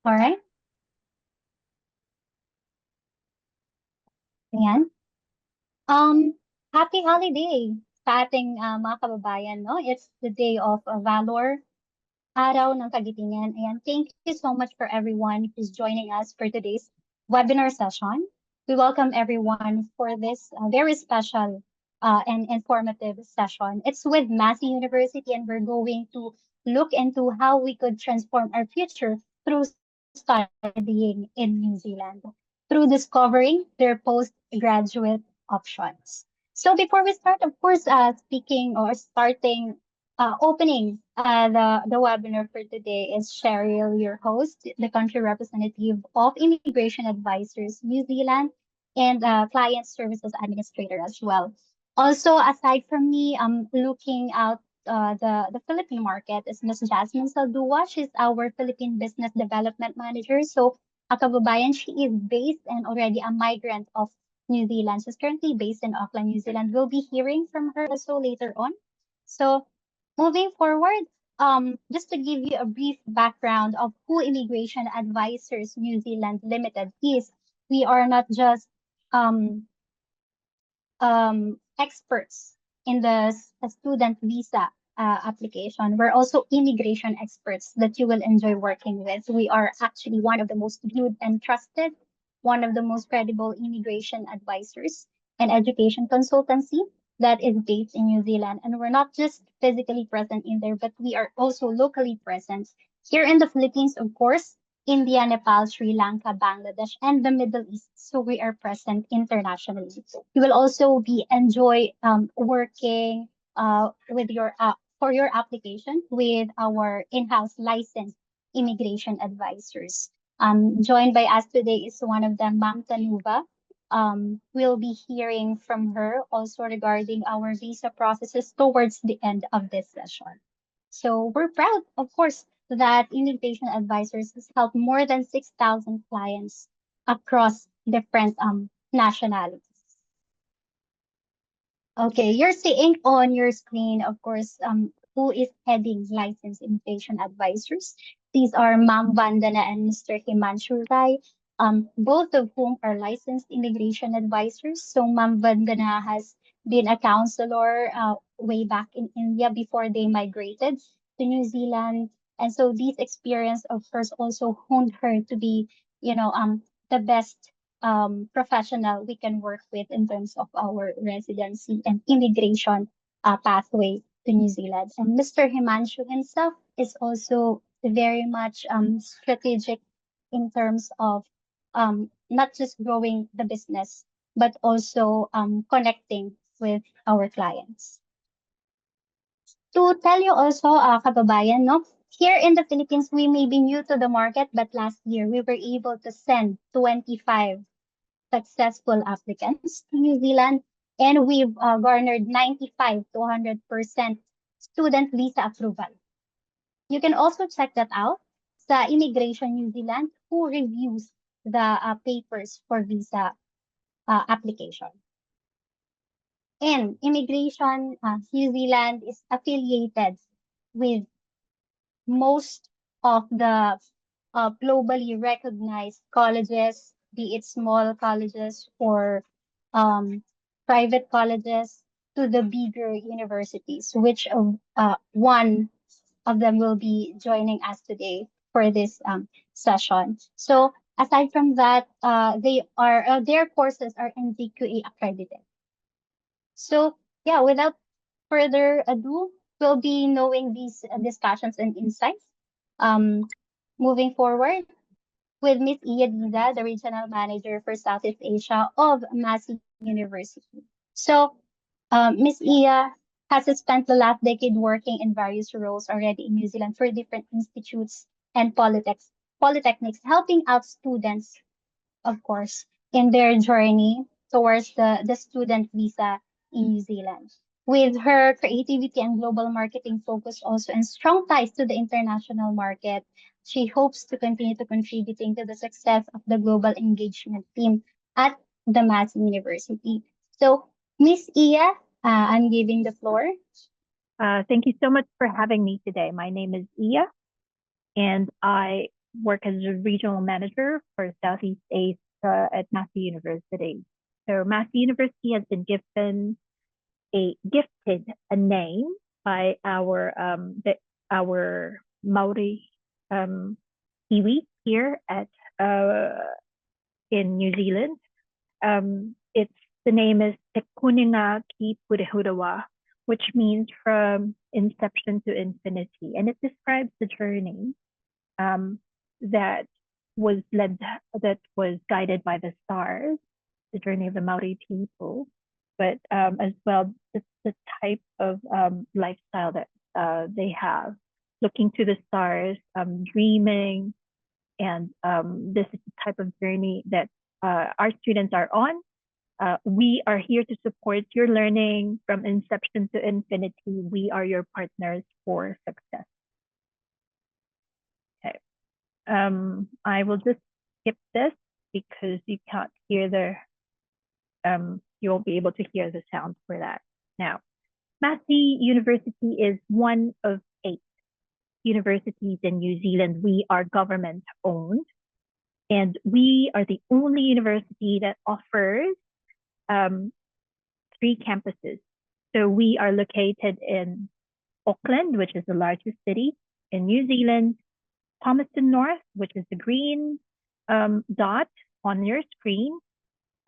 All right. Ayan. Um, Happy holiday sa ating mga kababayan, no? It's the day of Valor, Araw ng Kagitingan. Ayan. Thank you so much for everyone who's joining us for today's webinar session. We welcome everyone for this very special and informative session. It's with Massey University, and we're going to look into how we could transform our future through studying in New Zealand, through discovering their postgraduate options. So before we start, of course, speaking or starting opening the webinar for today is Cheryl, your host, the country representative of Immigration Advisors New Zealand and Client Services Administrator as well. Also, aside from me, looking out the Philippine market is Ms. Jasmine Saldua. She's our Philippine Business Development Manager. So, a kababayan, she is based and already a migrant of New Zealand. She's currently based in Auckland, New Zealand. We'll be hearing from her also later on. So, moving forward, just to give you a brief background of who Immigration Advisors New Zealand Limited is, we are not just um, experts in the student visa application. We're also immigration experts that you will enjoy working with. We are actually one of the most viewed and trusted, one of the most credible immigration advisors and education consultancy that is based in New Zealand. And we're not just physically present in there, but we are also locally present here in the Philippines, of course, India, Nepal, Sri Lanka, Bangladesh, and the Middle East. So we are present internationally. You will also be enjoy working with your for your application with our in-house licensed immigration advisors. Joined by us today is one of them, Ma'am Tanuva. We'll be hearing from her also regarding our visa processes towards the end of this session. So we're proud, of course, that immigration advisors has helped more than 6,000 clients across different nationalities. Okay, you're seeing on your screen, of course, who is heading licensed immigration advisors. These are Ma'am Vandana and Mr. Himanshu Rai, both of whom are licensed immigration advisors. So Ma'am Vandana has been a counselor way back in India before they migrated to New Zealand. And so these experience, of course, also honed her to be, the best professional we can work with in terms of our residency and immigration pathway to New Zealand. And Mr. Himanshu himself is also very much strategic in terms of not just growing the business, but also connecting with our clients. To tell you also, kababayan, no? Here in the Philippines, we may be new to the market, but last year we were able to send 25 successful applicants to New Zealand, and we've garnered 95 to 100% student visa approval. You can also check that out sa Immigration New Zealand, who reviews the papers for visa application. And Immigration New Zealand is affiliated with most of the globally recognized colleges, be it small colleges or um, private colleges, to the bigger universities, which one of them will be joining us today for this session. So aside from that, their courses are NZQA accredited. So yeah, without further ado, we'll be knowing these discussions and insights. Um, Moving forward with Miss Iya Diza, the Regional Manager for Southeast Asia of Massey University. So Miss Iya has spent the last decade working in various roles already in New Zealand for different institutes and polytechnics, helping out students, of course, in their journey towards the student visa in New Zealand. With her creativity and global marketing focus also and strong ties to the international market, she hopes to continue to contributing to the success of the global engagement team at the Massey University. So, Miss Iya, I'm giving the floor. Thank you so much for having me today. My name is Iya, and I work as a regional manager for Southeast Asia at Massey University. So Massey University has been gifted a name by our Maori Kiwi here at in New Zealand. It's the name is Te Kuninga Ki Purehurawa, which means from inception to infinity, and it describes the journey that that was guided by the stars, the journey of the Maori people, but as well the type of lifestyle that they have, looking to the stars, dreaming, and this is the type of journey that our students are on. We are here to support your learning from inception to infinity. We are your partners for success. Okay. I will just skip this because you can't hear you won't be able to hear the sound for that. Now, Massey University is one of 8 universities in New Zealand. We are government owned, and we are the only university that offers 3 campuses. So we are located in Auckland, which is the largest city in New Zealand, Palmerston North, which is the green dot on your screen,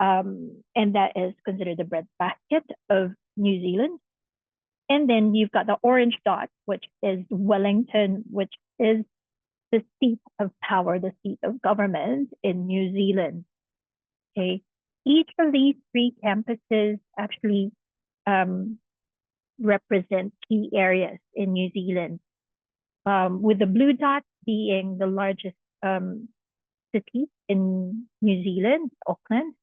and that is considered the breadbasket of New Zealand. And then you've got the orange dot, which is Wellington, which is the seat of power, the seat of government in New Zealand. Okay, each of these 3 campuses actually represent key areas in New Zealand, with the blue dot being the largest city in New Zealand, Auckland.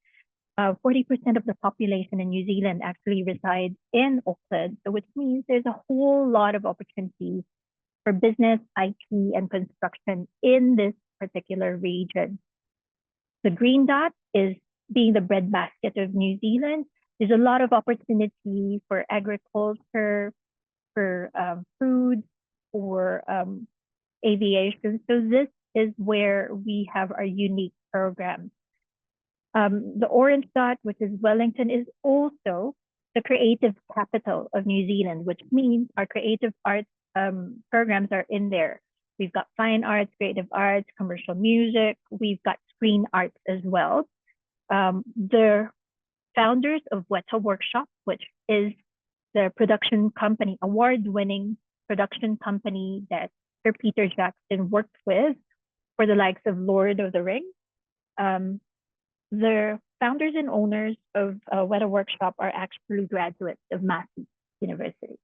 40% of the population in New Zealand actually resides in Auckland, so which means there's a whole lot of opportunities for business, IT, and construction in this particular region. The green dot is being the breadbasket of New Zealand. There's a lot of opportunity for agriculture, for food, for aviation. So this is where we have our unique programs. The orange dot, which is Wellington, is also the creative capital of New Zealand, which means our creative arts programs are in there. We've got fine arts, creative arts, commercial music. We've got screen arts as well. The founders of Weta Workshop, which is the production company, award-winning production company that Sir Peter Jackson worked with for the likes of Lord of the Rings. The founders and owners of Weta Workshop are actually graduates of Massey University.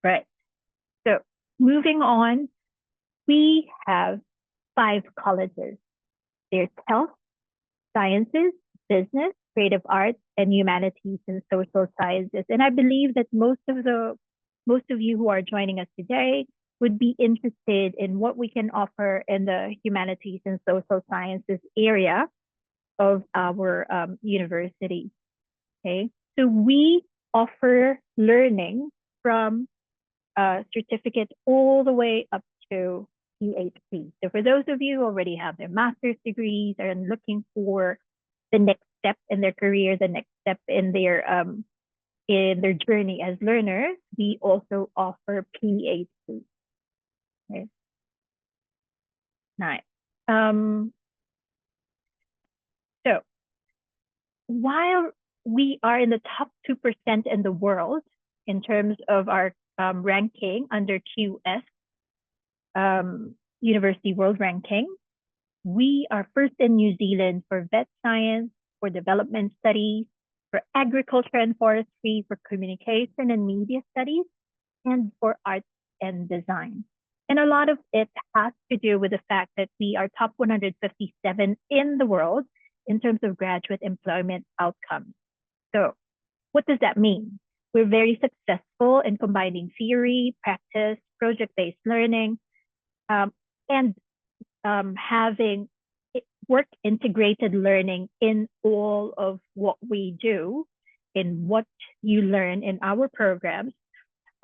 Right. So moving on, we have 5 colleges. There's health, sciences, business, creative arts, and humanities and social sciences. And I believe that most of you who are joining us today would be interested in what we can offer in the humanities and social sciences area of our university. Okay, so we offer learning from certificate all the way up to PhD. So for those of you who already have their master's degrees and looking for the next step in their career, the next step in their journey as learners, we also offer PhD. Okay. Nice. So while we are in the top 2% in the world in terms of our ranking under QS University World Ranking, we are first in New Zealand for vet science, for development studies, for agriculture and forestry, for communication and media studies, and for arts and design. And a lot of it has to do with the fact that we are top 157 in the world in terms of graduate employment outcomes. So what does that mean? We're very successful in combining theory, practice, project-based learning, and having work integrated learning in all of what we do, in what you learn in our programs,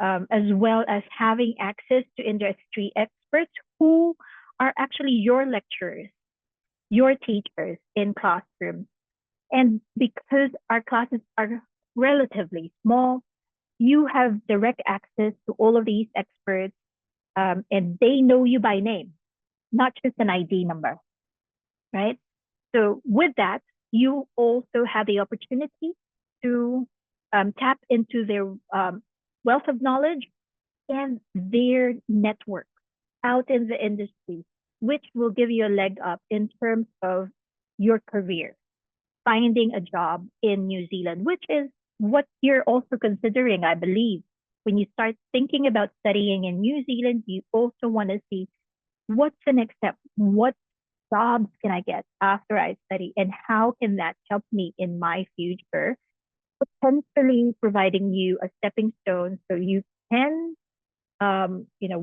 as well as having access to industry experts who are actually your lecturers, your teachers in classrooms. And because our classes are relatively small, you have direct access to all of these experts, and they know you by name, not just an ID number, right? So with that, you also have the opportunity to tap into their wealth of knowledge and their network out in the industry, which will give you a leg up in terms of your career, finding a job in New Zealand, which is what you're also considering, I believe. When you start thinking about studying in New Zealand, you also want to see what's the next step? What jobs can I get after I study? And how can that help me in my future? Potentially providing you a stepping stone so you can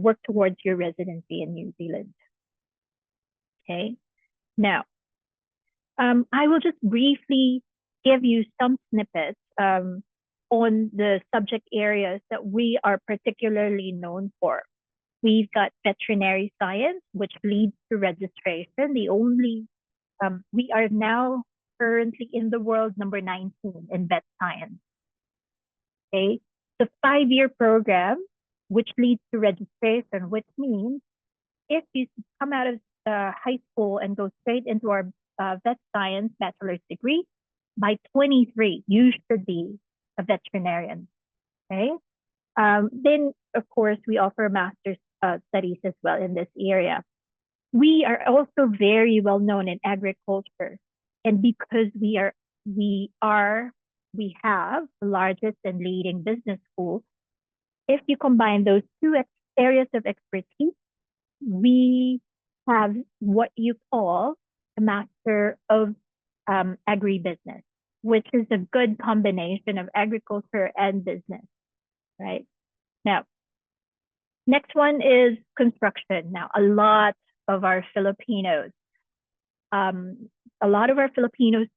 work towards your residency in New Zealand. Okay. Now, I will just briefly give you some snippets on the subject areas that we are particularly known for. We've got veterinary science, which leads to registration. We are now currently in the world number 19 in vet science. Okay. The 5-year program, which leads to registration, which means if you come out of high school and go straight into our vet science bachelor's degree, by 23, you should be a veterinarian. Okay. Then, of course, we offer master's studies as well in this area. We are also very well known in agriculture, and because we have the largest and leading business school. If you combine those two areas of expertise, we have what you call a Master of Agribusiness, which is a good combination of agriculture and business, right? Now, next one is construction. Now, a lot of our Filipino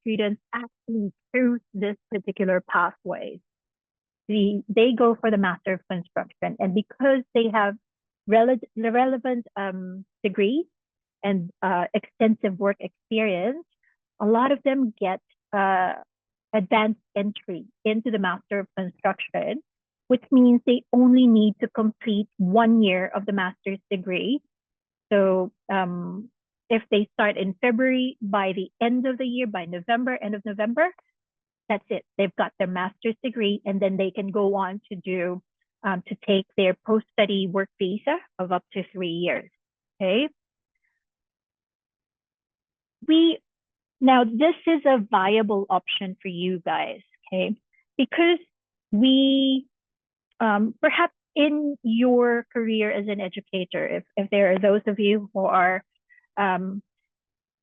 students actually choose this particular pathway. They go for the Master of Construction, and because they have relevant degrees and extensive work experience, a lot of them get advanced entry into the Master of Construction, which means they only need to complete 1 year of the master's degree. So if they start in February, by the end of the year, by November, end of November, that's it. They've got their master's degree, and then they can go on to take their post-study work visa of up to 3 years. Okay. Now this is a viable option for you guys. Okay, because we perhaps in your career as an educator, if there are those of you who are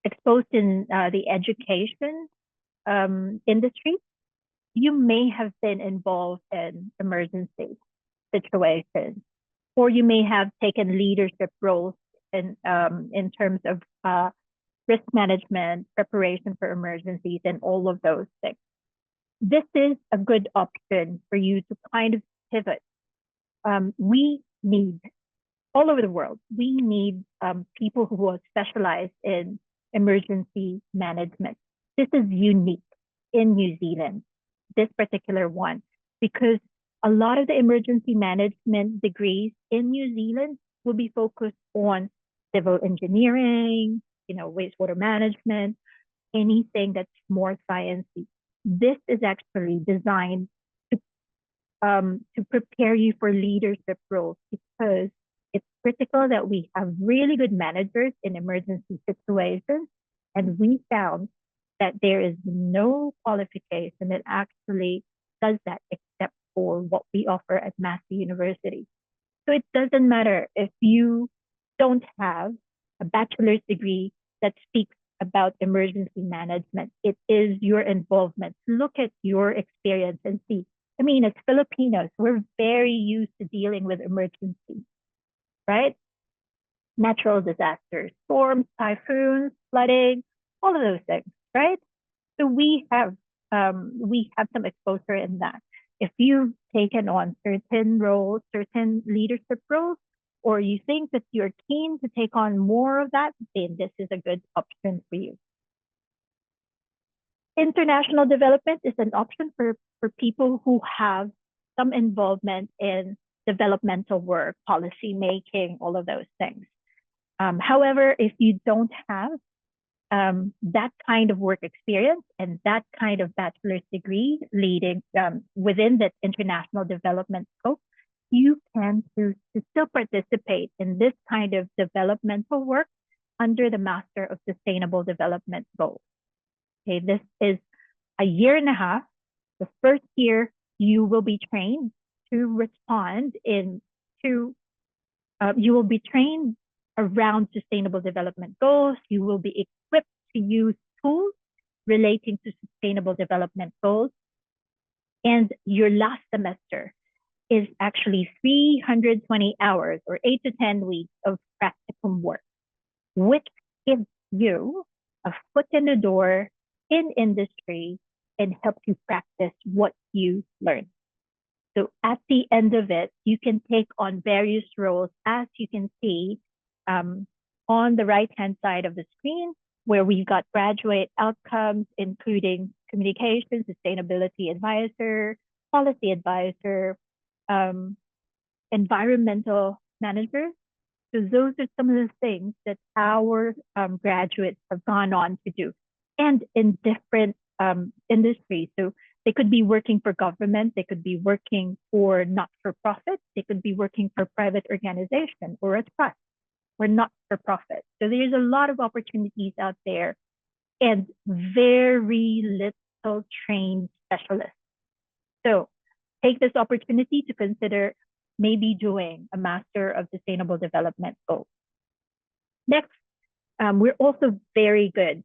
exposed in the education industry, you may have been involved in emergency situations, or you may have taken leadership roles in terms of risk management, preparation for emergencies, and all of those things. This is a good option for you to kind of pivot. We need, all over the world, we need people who are specialized in emergency management. This is unique in New Zealand, this particular one, because a lot of the emergency management degrees in New Zealand will be focused on civil engineering, wastewater management, anything that's more sciencey. This is actually designed to prepare you for leadership roles, because it's critical that we have really good managers in emergency situations. And we found that there is no qualification that actually does that except for what we offer at Massey University. So it doesn't matter if you don't have a bachelor's degree that speaks about emergency management. It is your involvement. Look at your experience and see. I mean, as Filipinos, we're very used to dealing with emergencies, right? Natural disasters, storms, typhoons, flooding, all of those things, right? So we have some exposure in that. If you've taken on certain roles, certain leadership roles, or you think that you're keen to take on more of that, then this is a good option for you. International development is an option for people who have some involvement in developmental work, policy making, all of those things. However, if you don't have that kind of work experience and that kind of bachelor's degree leading within that international development scope, you can choose to still participate in this kind of developmental work under the Master of Sustainable Development Goals. Okay, this is a year and a half. The first year, you will be trained to respond you will be trained around sustainable development goals. You will be equipped to use tools relating to sustainable development goals. And your last semester is actually 320 hours or 8 to 10 weeks of practicum work, which gives you a foot in the door in industry and helps you practice what you learn. So at the end of it, you can take on various roles, as you can see on the right-hand side of the screen, where we've got graduate outcomes, including communication, sustainability advisor, policy advisor, environmental manager. So those are some of the things that our graduates have gone on to do, and in different industries. So they could be working for government, they could be working for not-for-profit, they could be working for private organization or a trust or not-for-profit. So there's a lot of opportunities out there and very little trained specialists. So take this opportunity to consider maybe doing a Master of Sustainable Development Goals. Next, we're also very good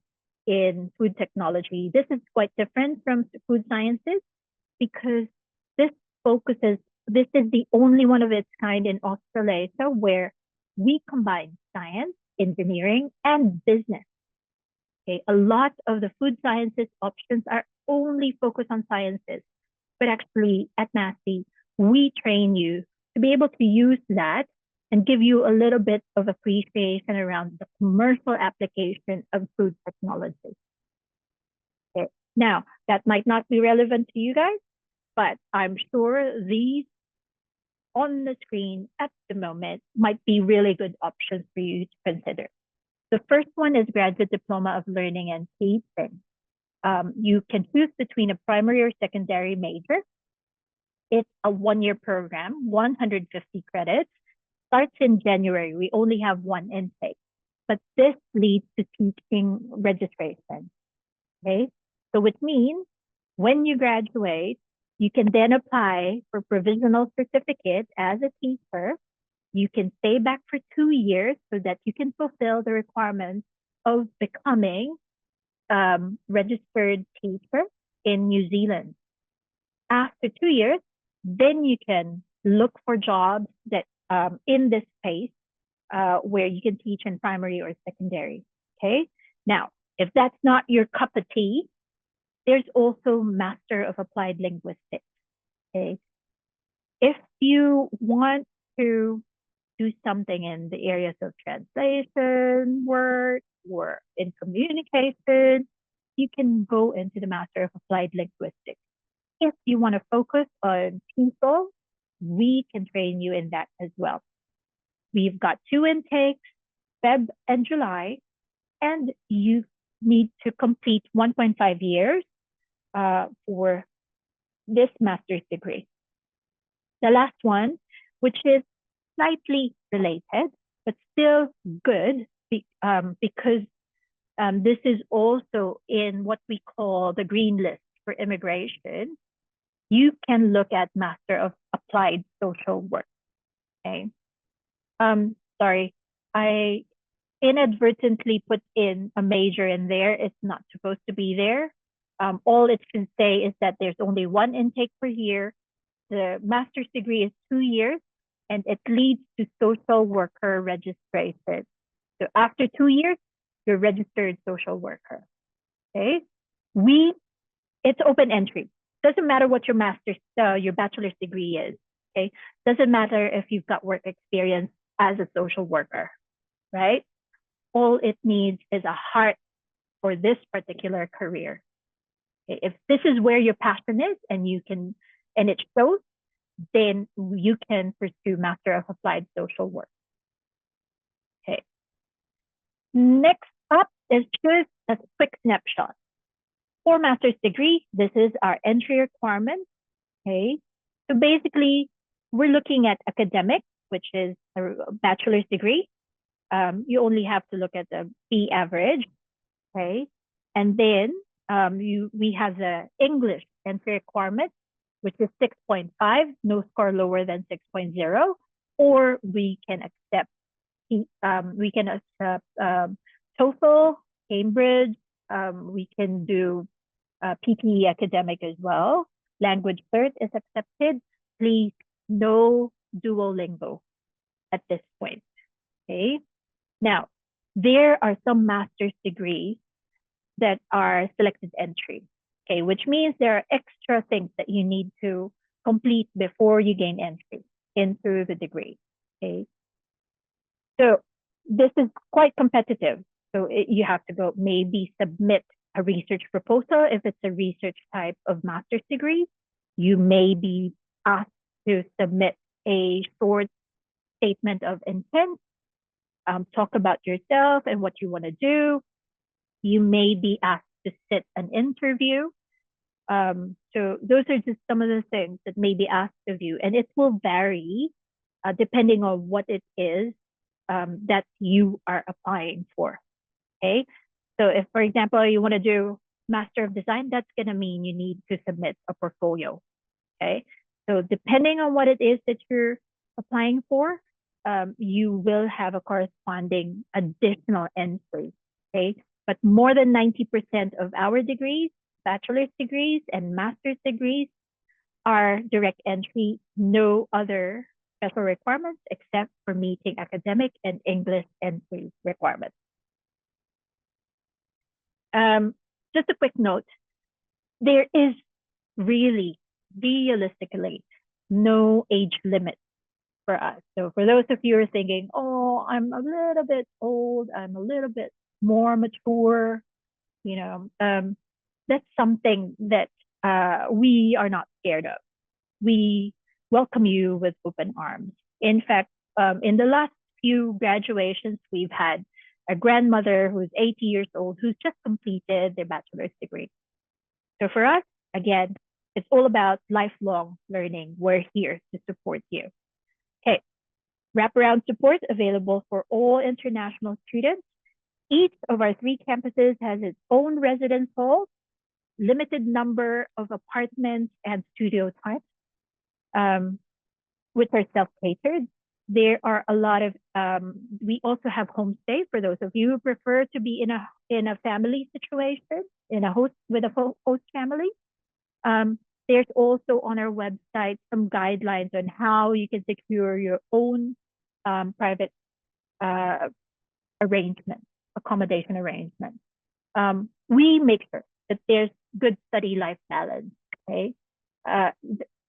in food technology. This is quite different from food sciences because this is the only one of its kind in Australasia where we combine science, engineering, and business. Okay, a lot of the food sciences options are only focused on sciences, but actually at Massey, we train you to be able to use that and give you a little bit of appreciation around the commercial application of food technology. Okay. Now, that might not be relevant to you guys, but I'm sure these on the screen at the moment might be really good options for you to consider. The first one is Graduate Diploma of Learning and Teaching. You can choose between a primary or secondary major. It's a one-year program, 150 credits, starts in January. We only have one intake, but this leads to teaching registration. Okay, so which means when you graduate, you can then apply for provisional certificate as a teacher. You can stay back for 2 years so that you can fulfill the requirements of becoming registered teacher in New Zealand. After 2 years, then you can look for jobs that in this space where you can teach in primary or secondary. Okay. Now, if that's not your cup of tea, there's also Master of Applied Linguistics. Okay. If you want to do something in the areas of translation work or in communication, you can go into the Master of Applied Linguistics. If you want to focus on people, we can train you in that as well. We've got 2 intakes, Feb and July, and you need to complete 1.5 years for this master's degree. The last one, which is slightly related, but still good because this is also in what we call the green list for immigration. You can look at Master of Applied Social Work. Okay. Sorry, I inadvertently put in a major in there. It's not supposed to be there. All it can say is that there's only one intake per year. The master's degree is 2 years, and it leads to social worker registration. So after 2 years, you're registered social worker. Okay, it's open entry. Doesn't matter what your bachelor's degree is. Okay, doesn't matter if you've got work experience. as a social worker, right? All it needs is a heart for this particular career. Okay? If this is where your passion is and you can, and it shows, then you can pursue Master of Applied Social Work. Okay. Next up is just a quick snapshot. For master's degree, this is our entry requirement. Okay. So basically, we're looking at academic, which is a bachelor's degree. You only have to look at the B average. Okay. And then we have the English entry requirement, which is 6.5, no score lower than 6.0, or we can accept TOEFL, Cambridge. We can do PTE academic as well. Language cert is accepted. Please, no Duolingo at this point. Okay. Now, there are some master's degrees that are selected entry. Okay, which means there are extra things that you need to complete before you gain entry into the degree. Okay. So this is quite competitive. So you have to go maybe submit a research proposal. If it's a research type of master's degree, you may be asked to submit a short statement of intent, talk about yourself and what you want to do. You may be asked to sit an interview. So those are just some of the things that may be asked of you, and it will vary depending on what it is that you are applying for. Okay. So if, for example, you want to do Master of Design, that's going to mean you need to submit a portfolio. Okay. So depending on what it is that you're applying for, you will have a corresponding additional entry. Okay. But more than 90% of our degrees, bachelor's degrees and master's degrees, are direct entry, no other special requirements except for meeting academic and English entry requirements. Just a quick note, there is really, realistically, no age limit for us. So for those of you who are thinking, oh, I'm a little bit old, I'm a little bit more mature, you know, that's something that we are not scared of. We welcome you with open arms. In fact, in the last few graduations, we've had a grandmother who's 80 years old who's just completed their bachelor's degree. So for us, again, it's all about lifelong learning. We're here to support you. Okay, wraparound support available for all international students. Each of our 3 campuses has its own residence hall, limited number of apartments and studio types, which are self-catered. There are a lot of, we also have homestay for those of you who prefer to be in a family situation, with a host family. There's also on our website some guidelines on how you can secure your own private accommodation arrangement. We make sure that there's good study life balance. Okay,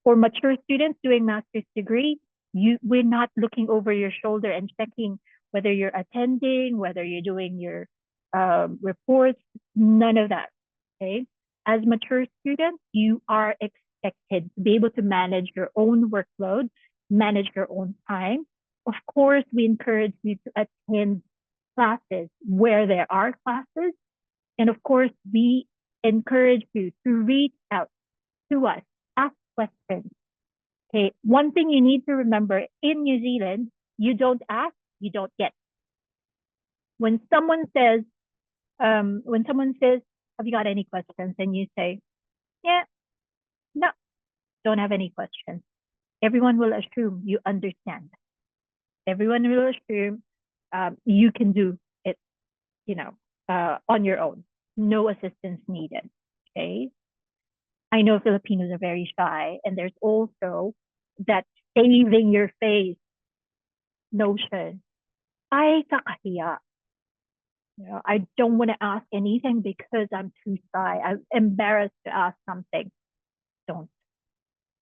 for mature students doing master's degree, we're not looking over your shoulder and checking whether you're attending, whether you're doing your reports, none of that. Okay, as mature students, you are expected to be able to manage your own workload, manage your own time. Of course, we encourage you to attend classes where there are classes. And of course, we encourage you to reach out to us, ask questions. Okay, one thing you need to remember in New Zealand, you don't ask, you don't get. When someone says, have you got any questions? And you say, yeah, no, don't have any questions. Everyone will assume you understand. Everyone will assume you can do it, on your own. No assistance needed. Okay. I know Filipinos are very shy, and there's also that saving your face notion. Ay, kakahiya. I don't want to ask anything because I'm too shy. I'm embarrassed to ask something. Don't.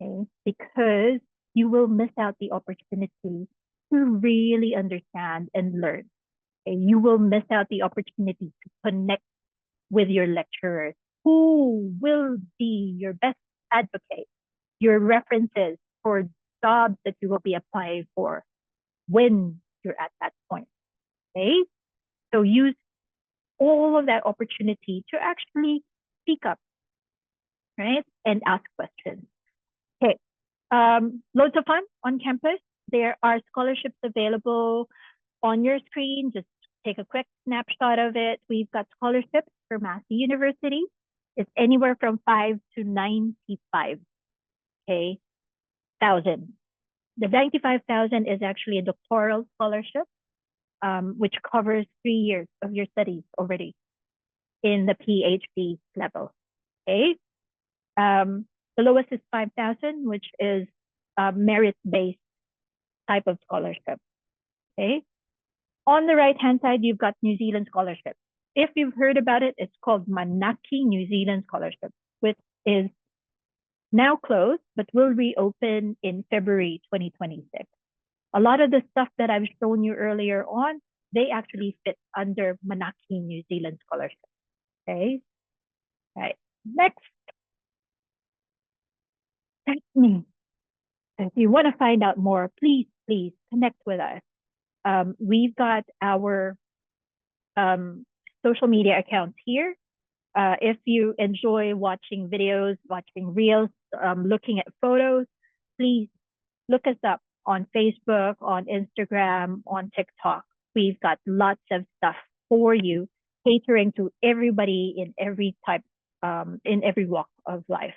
Okay? Because you will miss out the opportunity to really understand and learn. Okay? You will miss out the opportunity to connect with your lecturers, who will be your best advocate, your references for jobs that you will be applying for when you're at that point. Okay? So use all of that opportunity to actually speak up, right? And ask questions. Okay. Loads of fun on campus. There are scholarships available on your screen. Just take a quick snapshot of it. We've got scholarships for Massey University. It's anywhere from 5 to 95, okay, thousand. The 95,000 is actually a doctoral scholarship, which covers 3 years of your studies already in the PhD level. Okay. The lowest is 5,000, which is a merit-based type of scholarship. Okay. On the right-hand side, you've got New Zealand scholarship. If you've heard about it, it's called Manaki New Zealand Scholarship, which is now closed, but will reopen in February 2026. A lot of the stuff that I've shown you earlier on, they actually fit under Manaki New Zealand Scholarship. Okay. All right. Next. That's me. If you want to find out more, please connect with us. We've got our social media accounts here. If you enjoy watching videos, watching reels, looking at photos, please look us up on Facebook, on Instagram, on TikTok. We've got lots of stuff for you, catering to everybody in every type, in every walk of life.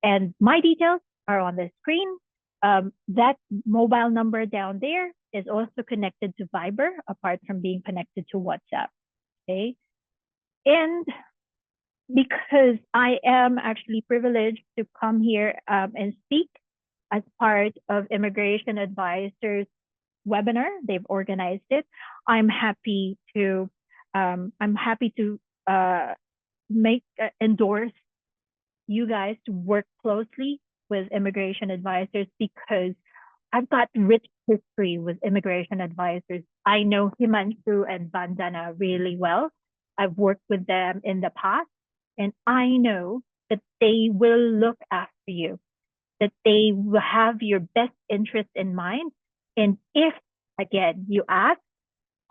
And my details are on the screen. That mobile number down there is also connected to Viber, apart from being connected to WhatsApp. Okay. And because I am actually privileged to come here and speak as part of Immigration Advisors webinar, they've organized it. I'm happy to endorse you guys to work closely with Immigration Advisors, because I've got rich history with Immigration Advisors. I know Himanshu and Vandana really well. I've worked with them in the past, and I know that they will look after you, that they will have your best interest in mind. And if, again, you ask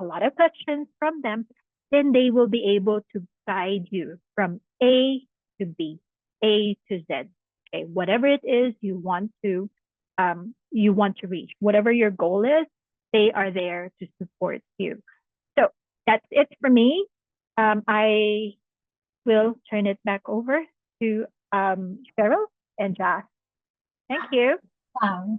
a lot of questions from them, then they will be able to guide you from A to B, A to Z. Okay, whatever it is you want to reach, whatever your goal is, they are there to support you. So that's it for me. I will turn it back over to Cheryl and Josh. Thank you. Wow.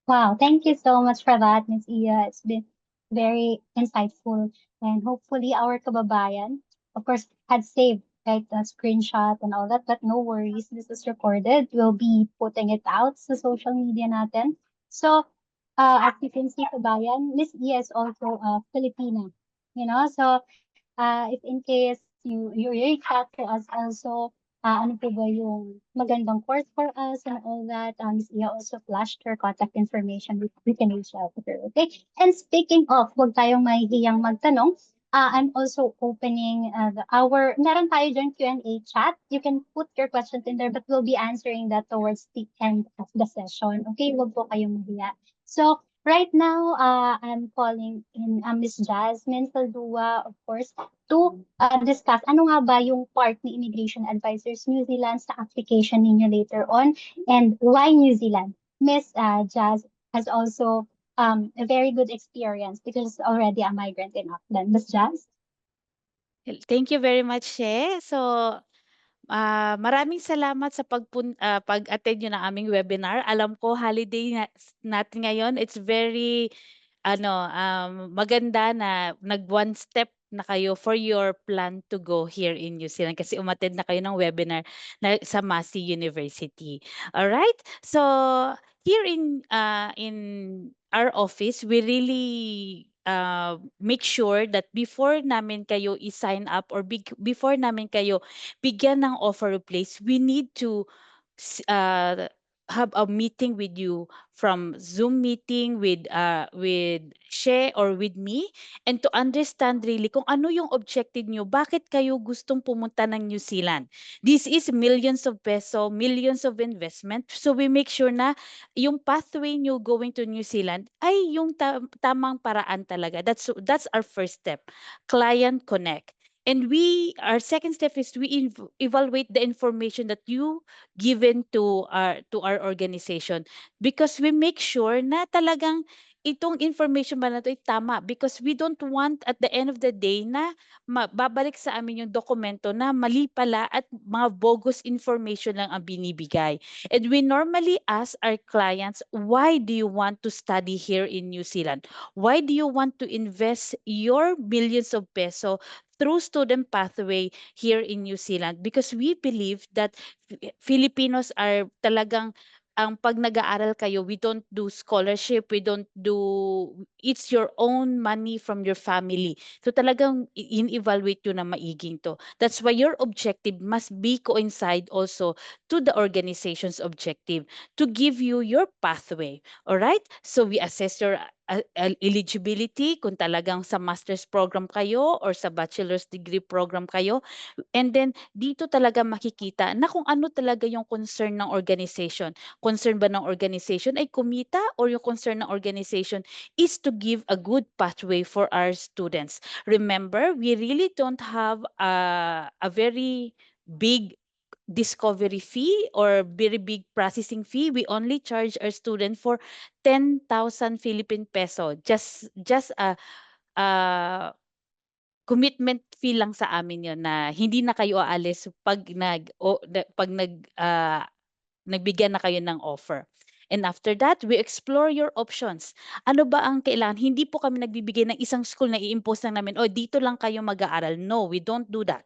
Wow. Thank you so much for that, Miss Iya. It's been very insightful. And hopefully our kababayan, of course, had saved right the screenshot and all that, but no worries. This is recorded. We'll be putting it out sa social media natin. So, as you can see, kabayan, Miss Iya is also a Filipina. So if in case you reach out to us also, ano po ba yung magandang course for us and all that, Miss Iya also flashed her contact information. We can reach out to her, okay? And speaking of, huwag tayong mahihiyang magtanong. I'm also opening meron tayo dyan Q&A chat. You can put your questions in there, but we'll be answering that towards the end of the session. Okay, huwag po kayong mahiya. So, right now, I'm calling in Miss Jasmine Saldua, of course, to discuss ano nga ba yung part ni Immigration Advisors New Zealand sa application ninyo later on, and why New Zealand. Miss Jazz has also a very good experience because she's already a migrant in Auckland. Miss Jazz? Thank you very much, She. So, maraming salamat sa pag-attend nyo ng aming webinar. Alam ko holiday natin ngayon. It's very maganda na nag-one step na kayo for your plan to go here in New Zealand kasi umattend na kayo ng webinar sa Massey University. All right? So, here in our office, we really make sure that before namin kayo i-sign up or before namin kayo bigyan ng offer of place, we need to have a meeting with you from Zoom meeting with She or with me, and to understand really kung ano yung objective nyo, bakit kayo gustong pumunta ng New Zealand. This is millions of peso, millions of investment. So we make sure na yung pathway nyo going to New Zealand ay yung tamang paraan talaga. That's our first step. Client connect. And our second step is we evaluate the information that you given to our organization, because we make sure na talagang itong information ba na to ay tama, because we don't want at the end of the day na babalik sa amin yung dokumento na mali pala at mga bogus information lang ang binibigay. And we normally ask our clients, why do you want to study here in New Zealand? Why do you want to invest your millions of peso through student pathway here in New Zealand? Because we believe that Filipinos are talagang ang pag nag-aaral kayo, we don't do scholarship, we don't do, it's your own money from your family. So talagang in-evaluate yun na maiging to. That's why your objective must be coincide also to the organization's objective to give you your pathway. All right? So we assess your eligibility kung talagang sa master's program kayo or sa bachelor's degree program kayo. And then, dito talaga makikita na kung ano talaga yung concern ng organization. Concern ba ng organization ay kumita, or yung concern ng organization is to give a good pathway for our students. Remember, we really don't have a very big discovery fee or very big processing fee. We only charge our student for 10,000 Philippine peso. Just a commitment fee lang sa amin yon, na hindi na kayo aalis pag nagbigyan na kayo ng offer. And after that, we explore your options. Ano ba ang kailangan? Hindi po kami nagbibigay ng isang school na i-impose lang namin, oh, dito lang kayo mag-aaral. No, we don't do that.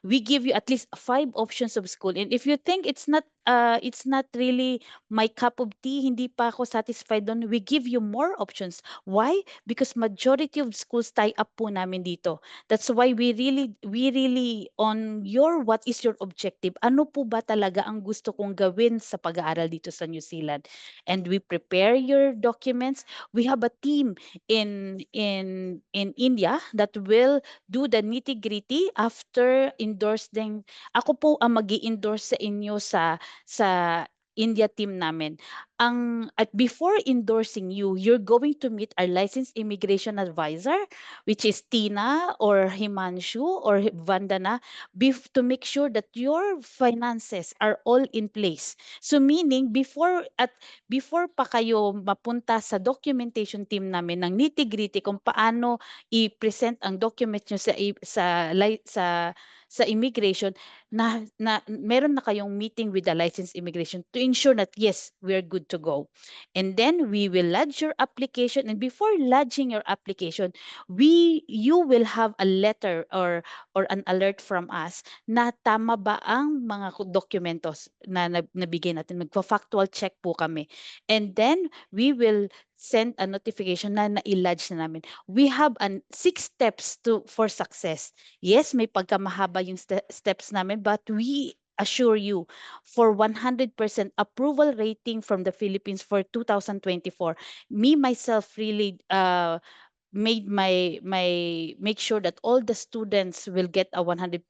We give you at least 5 options of school. And if you think it's not really my cup of tea, hindi pa ako satisfied doon, we give you more options. Why? Because majority of schools tie up po namin dito. That's why we really on what is your objective? Ano po ba talaga ang gusto kong gawin sa pag-aaral dito sa New Zealand? And we prepare your documents. We have a team in India that will do the nitty-gritty after endorsing. Ako po ang magi-endorse sa inyo sa India team namin. At before endorsing you, you're going to meet our licensed immigration advisor, which is Tina or Himanshu or Vandana, to make sure that your finances are all in place. So meaning before pa kayo mapunta sa documentation team namin ng nitty-gritty kung paano i-present ang documents nyo sa immigration, na meron na kayong meeting with the licensed immigration to ensure that yes, we are good to go. And then we will lodge your application, and before lodging your application, you will have a letter or an alert from us na tama ba ang mga dokumentos na nabigay natin. Magfa-factual check po kami. And then we will send a notification na na-lodge na namin. We have 6 steps for success. Yes, may pagkamahaba yung steps namin, but we assure you for 100% approval rating from the Philippines for 2024. Me myself really make sure that all the students will get a 100%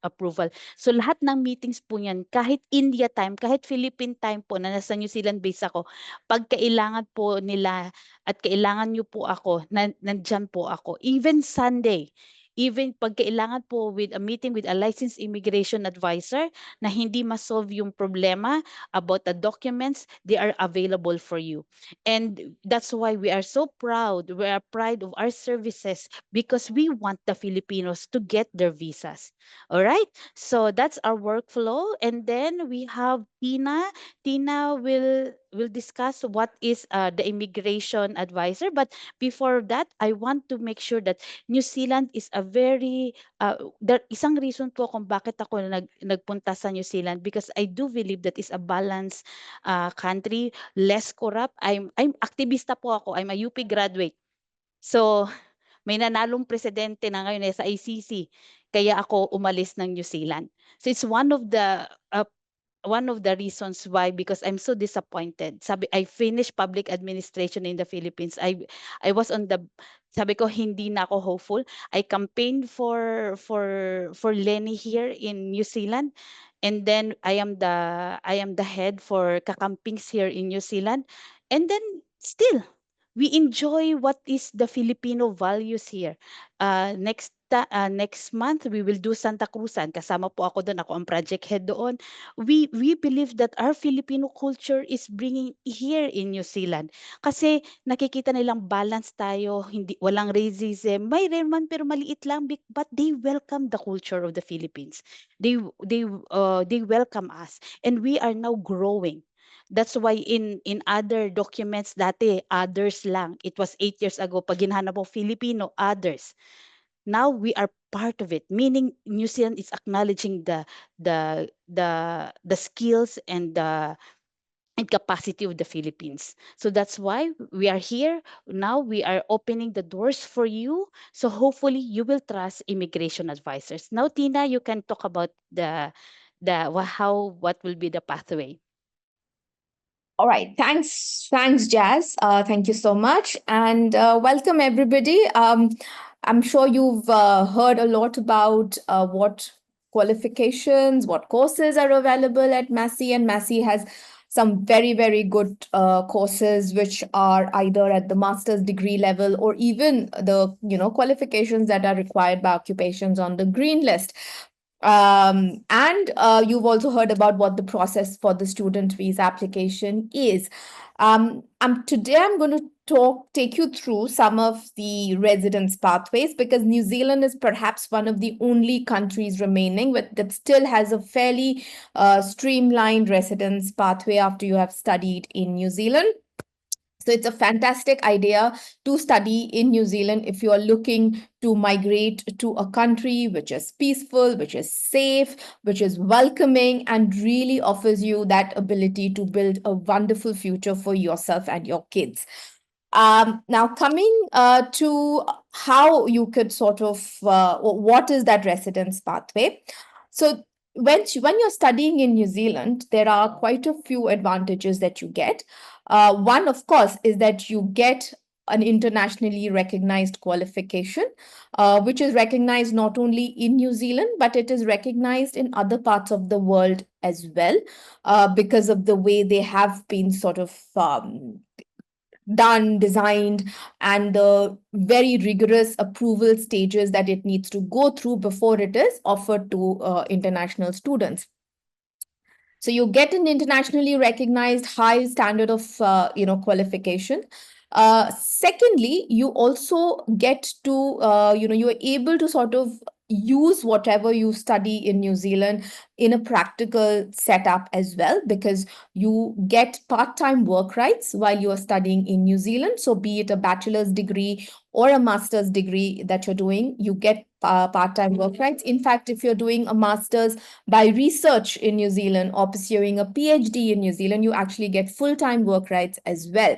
approval. So lahat ng meetings po niyan, kahit India time, kahit Philippine time po, na nasa New Zealand base ako, pag kailangan po nila at kailangan niyo po ako, nandyan po ako. Even Sunday, even pag kailangan po with a meeting with a licensed immigration advisor na hindi ma-solve yung problema about the documents, they are available for you. And that's why we are so proud. We are proud of our services because we want the Filipinos to get their visas. All right. So that's our workflow. And then we have Tina. Tina will discuss what is the immigration advisor. But before that, I want to make sure that New Zealand is a very isang reason po kung bakit ako nagpunta sa New Zealand, because I do believe that is a balanced country, less corrupt. I'm aktivista po ako. I'm a UP graduate. So may nanalong presidente na ngayon sa ICC, kaya ako umalis ng New Zealand. So it's one of the one of the reasons why, because I'm so disappointed. Sabi, I finished public administration in the Philippines. I was on the, sabi ko hindi na ako hopeful. I campaigned for Lenny here in New Zealand, and then I am the head for kakampings here in New Zealand, and then still we enjoy what is the Filipino values here. Next month we will do Santa Cruzan. Kasama po ako doon. Ako ang project head doon. We believe that our Filipino culture is bringing here in New Zealand. Kasi nakikita nilang balance tayo, hindi walang racism. Mayroon man pero maliit lang, but they welcome the culture of the Philippines. They welcome us, and we are now growing. That's why in other documents dati others lang. It was 8 years ago pag hinahanap mo Filipino others. Now we are part of it, meaning New Zealand is acknowledging the skills and capacity of the Philippines. So that's why we are here. Now we are opening the doors for you. So hopefully you will trust immigration advisors. Now, Tina, you can talk about what will be the pathway. All right. Thanks, Jazz. Thank you so much. And welcome, everybody. I'm sure you've heard a lot about what qualifications, what courses are available at Massey. And Massey has some very, very good courses, which are either at the master's degree level or even the, qualifications that are required by occupations on the green list. And you've also heard about what the process for the student visa application is. Today I'm going to take you through some of the residence pathways, because New Zealand is perhaps one of the only countries remaining that still has a fairly streamlined residence pathway after you have studied in New Zealand. So it's a fantastic idea to study in New Zealand if you are looking to migrate to a country which is peaceful, which is safe, which is welcoming, and really offers you that ability to build a wonderful future for yourself and your kids. Now, coming to how you could sort of, what is that residence pathway? So when you're studying in New Zealand, there are quite a few advantages that you get. One, of course, is that you get an internationally recognized qualification, which is recognized not only in New Zealand, but it is recognized in other parts of the world as well, because of the way they have been sort of designed, and the very rigorous approval stages that it needs to go through before it is offered to international students. So you get an internationally recognized high standard of qualification. Secondly, you also get to you are able to sort of use whatever you study in New Zealand in a practical setup as well, because you get part-time work rights while you are studying in New Zealand. So be it a bachelor's degree or a master's degree that you're doing, you get part-time work rights. In fact, if you're doing a master's by research in New Zealand or pursuing a PhD in New Zealand, you actually get full-time work rights as well.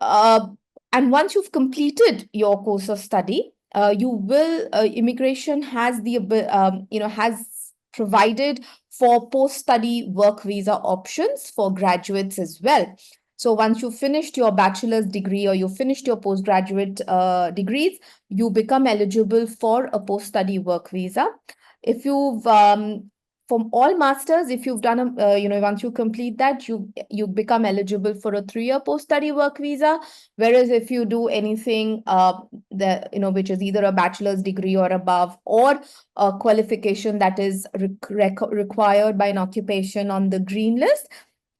And once you've completed your course of study, immigration has has provided for post-study work visa options for graduates as well. So once you've finished your bachelor's degree or you've finished your postgraduate degrees, you become eligible for a post-study work visa. If you've from all masters, if you've done once you complete that, you become eligible for a 3-year post-study work visa. Whereas if you do anything which is either a bachelor's degree or above, or a qualification that is required by an occupation on the green list,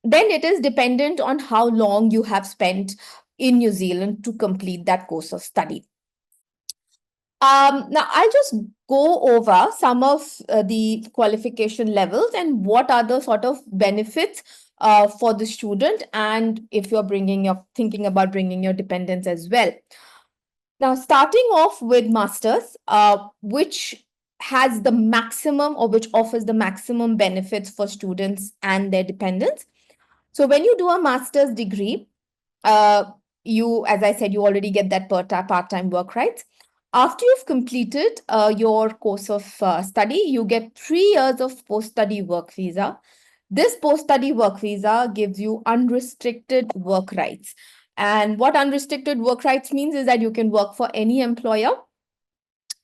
then it is dependent on how long you have spent in New Zealand to complete that course of study. Now, I'll just go over some of the qualification levels and what are the sort of benefits for the student, and if you're thinking about bringing your dependents as well. Now, starting off with masters, which has the maximum, or which offers the maximum benefits for students and their dependents. So when you do a master's degree, you, as I said, you already get that part-time work rights. After you've completed your course of study, you get 3 years of post-study work visa. This post-study work visa gives you unrestricted work rights. And what unrestricted work rights means is that you can work for any employer.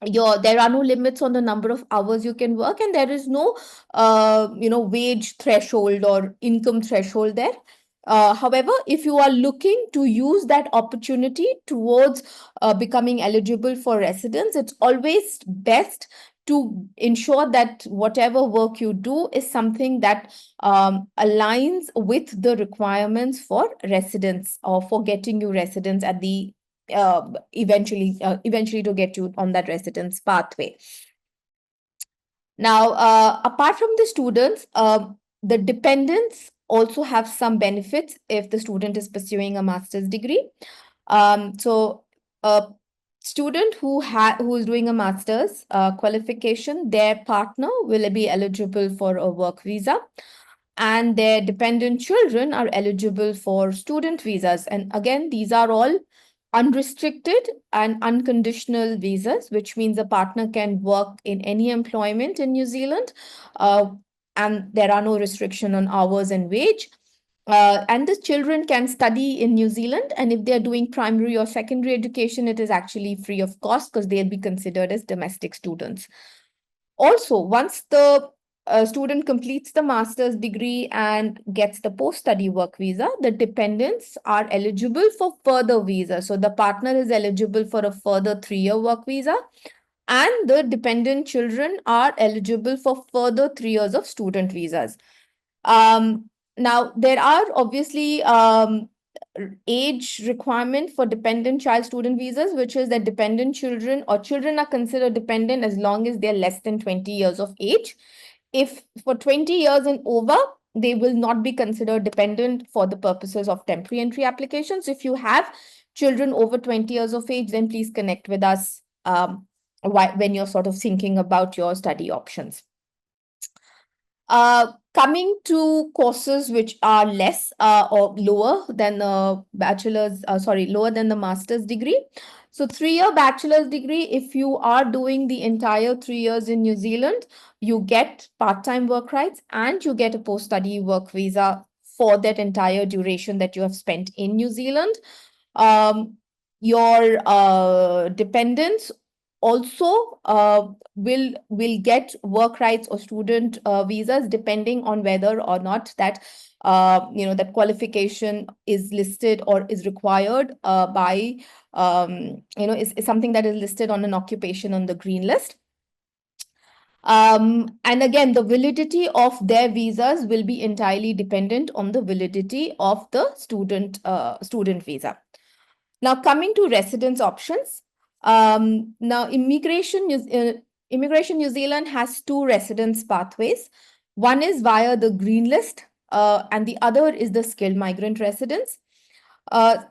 There are no limits on the number of hours you can work, and there is no wage threshold or income threshold there. However, if you are looking to use that opportunity towards becoming eligible for residence, it's always best to ensure that whatever work you do is something that aligns with the requirements for residence or for getting you residence at the eventually to get you on that residence pathway. Now, apart from the students, the dependents also have some benefits if the student is pursuing a master's degree. So a student who is doing a master's qualification, their partner will be eligible for a work visa, and their dependent children are eligible for student visas. And again, these are all unrestricted and unconditional visas, which means a partner can work in any employment in New Zealand, and there are no restriction on hours and wage. And the children can study in New Zealand, and if they're doing primary or secondary education, it is actually free of cost because they'll be considered as domestic students. Also, once the student completes the master's degree and gets the post-study work visa, the dependents are eligible for further visa. So the partner is eligible for a further 3-year work visa, and the dependent children are eligible for further 3 years of student visas. Now, there are obviously age requirement for dependent child student visas, which is that dependent children or children are considered dependent as long as they're less than 20 years of age. If for 20 years and over, they will not be considered dependent for the purposes of temporary entry applications. If you have children over 20 years of age, then please connect with us when you're sort of thinking about your study options. Coming to courses which are less or lower than the lower than the master's degree. So 3-year bachelor's degree, if you are doing the entire 3 years in New Zealand, you get part-time work rights and you get a post-study work visa for that entire duration that you have spent in New Zealand. Your dependents also will get work rights or student visas depending on whether or not that that qualification is listed or is required by is something that is listed on an occupation on the green list. And again, the validity of their visas will be entirely dependent on the validity of the student visa. Now, coming to residence options. Now, Immigration New Zealand has 2 residence pathways. One is via the green list, and the other is the skilled migrant residence.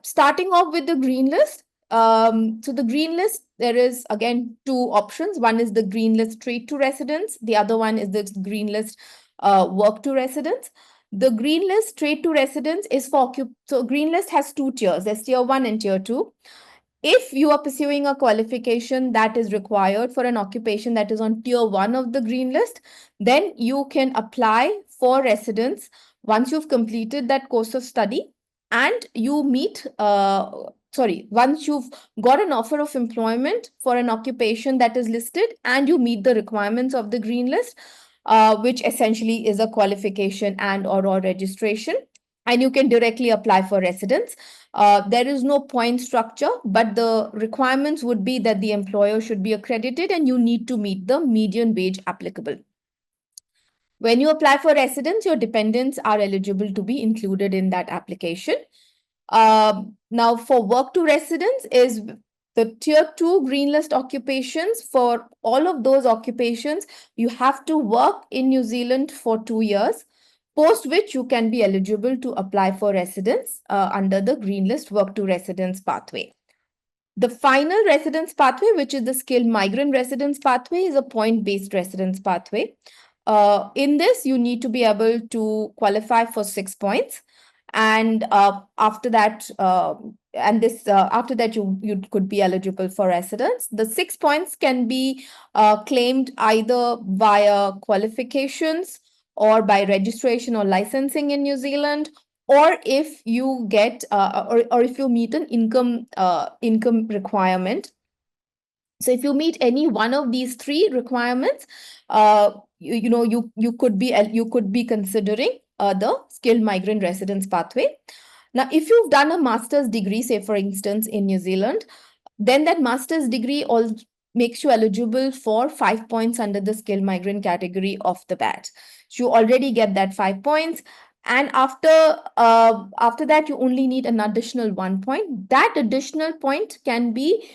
Starting off with the green list. So the green list, there is again 2 options. One is the green list straight to residence. The other one is the green list work to residence. The green list straight to residence is for so green list has 2 tiers. There's tier 1 and tier 2. If you are pursuing a qualification that is required for an occupation that is on tier 1 of the green list, then you can apply for residence once you've completed that course of study and you meet once you've got an offer of employment for an occupation that is listed and you meet the requirements of the green list, which essentially is a qualification and/or registration, and you can directly apply for residence. There is no point structure, but the requirements would be that the employer should be accredited and you need to meet the median wage applicable. When you apply for residence, your dependents are eligible to be included in that application. Now, for work to residence is the tier 2 green list occupations. For all of those occupations, you have to work in New Zealand for 2 years, post which you can be eligible to apply for residence under the green list work to residence pathway. The final residence pathway, which is the skilled migrant residence pathway, is a point-based residence pathway. In this, you need to be able to qualify for 6 points. And after that, you could be eligible for residence. The 6 points can be claimed either via qualifications or by registration or licensing in New Zealand, or if you get or if you meet an income requirement. So if you meet any one of these three requirements, you could be considering the skilled migrant residence pathway. Now, if you've done a master's degree, say for instance in New Zealand, then that master's degree all makes you eligible for 5 points under the skilled migrant category off the bat. So you already get that 5 points. And after that, you only need an additional 1 point. That additional point can be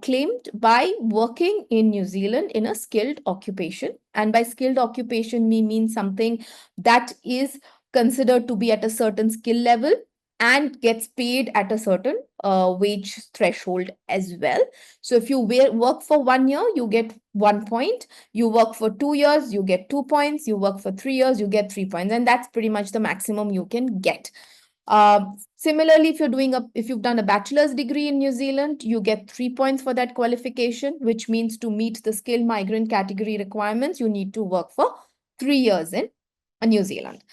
claimed by working in New Zealand in a skilled occupation. And by skilled occupation, me means something that is considered to be at a certain skill level and gets paid at a certain wage threshold as well. So if you work for 1 year, you get 1 point. You work for 2 years, you get 2 points. You work for 3 years, you get 3 points. And that's pretty much the maximum you can get. Similarly, if you've done a bachelor's degree in New Zealand, you get 3 points for that qualification, which means to meet the skilled migrant category requirements, you need to work for 3 years in New Zealand.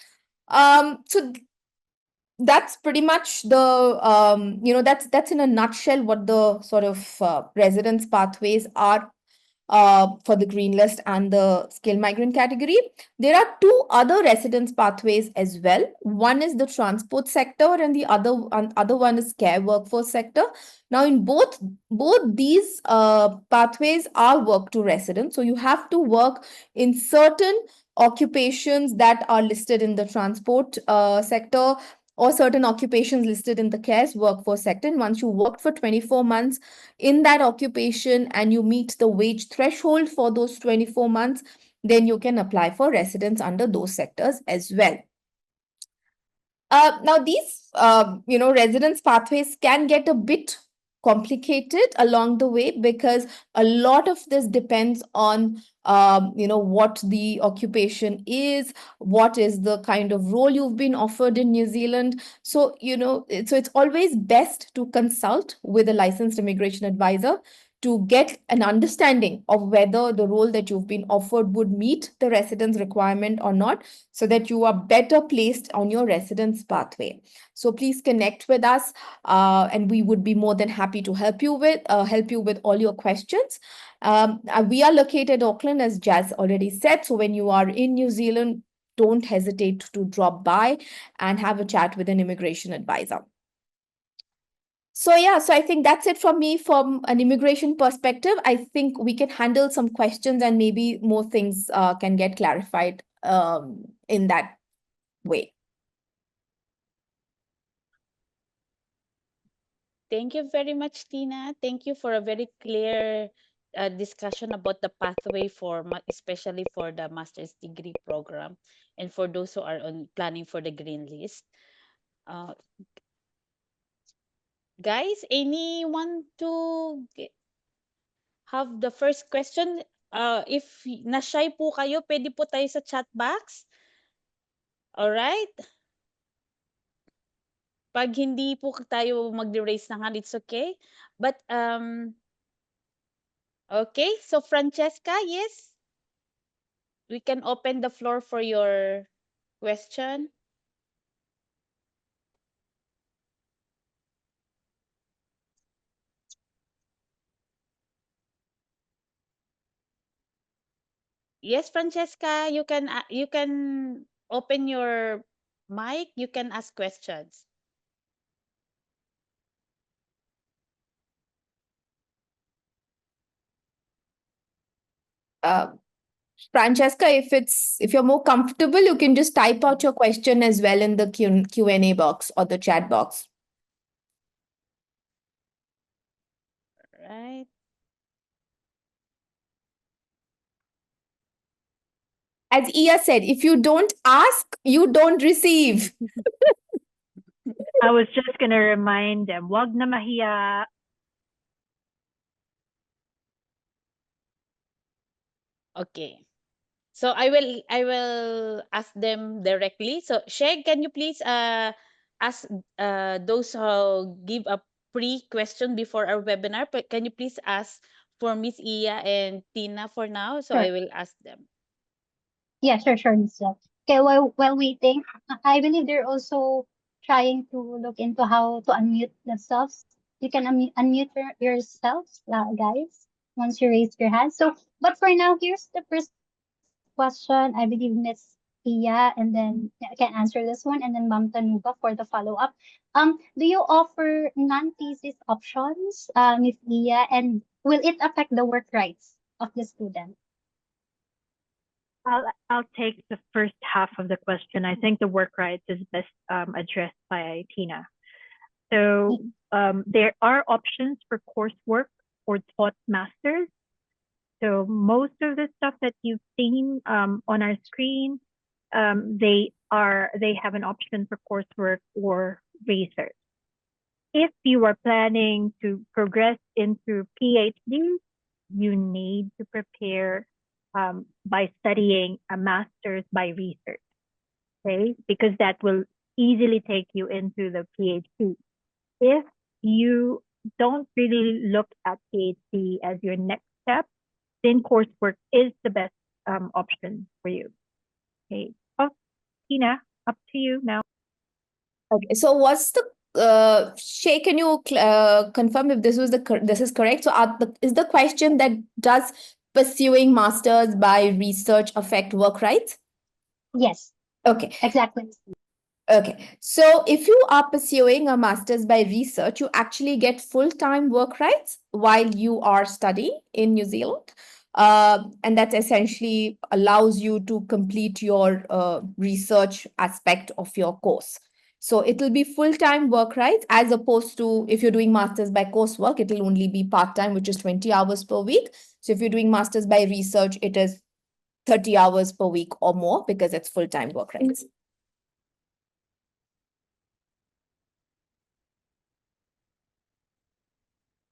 So that's pretty much that's in a nutshell what the sort of residence pathways are for the green list and the skilled migrant category. There are two other residence pathways as well. One is the transport sector, and the other one is care workforce sector. Now, in both these pathways are work to residence, so you have to work in certain occupations that are listed in the transport sector, or certain occupations listed in the cares workforce sector. And once you worked for 24 months in that occupation and you meet the wage threshold for those 24 months, then you can apply for residence under those sectors as well. Now, these residence pathways can get a bit complicated along the way, because a lot of this depends on what the occupation is, what is the kind of role you've been offered in New Zealand. So it's always best to consult with a licensed immigration advisor to get an understanding of whether the role that you've been offered would meet the residence requirement or not, so that you are better placed on your residence pathway. So please connect with us, and we would be more than happy to help you with all your questions. We are located in Auckland, as Jazz already said. So when you are in New Zealand, don't hesitate to drop by and have a chat with an immigration advisor. So I think that's it from me from an immigration perspective. I think we can handle some questions and maybe more things can get clarified in that way. Thank you very much, Tina. Thank you for a very clear discussion about the pathway for, especially for the master's degree program, and for those who are planning for the green list. Uh, Guys, anyone to have the first question? If na-shy po kayo, pwede po tayo sa chat box. Alright? Pag hindi po tayo mag-raise ng hand, it's okay. But, okay. So, Francesca, yes? We can open the floor for your question. Yes, Francesca, you can open your mic. You can ask questions. Francesca, if you're more comfortable, you can just type out your question as well in the Q&A box or the chat box. Right. As Iya said, if you don't ask, you don't receive. I was just going to remind them, wag na mahiya. Okay. So I will ask them directly. So Sheg, can you please ask those who give a pre-question before our webinar? But can you please ask for Miss Iya and Tina for now? So Sure. I will ask them. Yeah, sure, Lisa. Okay, while waiting, I believe they're also trying to look into how to unmute themselves. You can unmute yourselves, guys, once you raise your hand. So, but for now, here's the first question. I believe Miss Pia, and then I can answer this one, and then Ma'am Tanuba for the follow-up. Do you offer non-thesis options, Miss Pia, and will it affect the work rights of the student? I'll take the first half of the question. I think the work rights is best addressed by Tina. So there are options for coursework or taught masters. So most of the stuff that you've seen on our screen, they have an option for coursework or research. If you are planning to progress into PhD, you need to prepare by studying a master's by research, okay? Because that will easily take you into the PhD. If you don't really look at PhD as your next step, then coursework is the best option for you. Okay. Oh, Tina, up to you now. Okay, so what's the Shay, can you confirm if this this is correct? So is the question that does pursuing masters by research affect work rights? Yes, Okay. exactly. Okay, so if you are pursuing a master's by research, you actually get full-time work rights while you are studying in New Zealand. And that essentially allows you to complete your research aspect of your course. So it'll be full-time work rights as opposed to if you're doing master's by coursework, it'll only be part-time, which is 20 hours per week. So if you're doing master's by research, it is 30 hours per week or more because it's full-time work rights.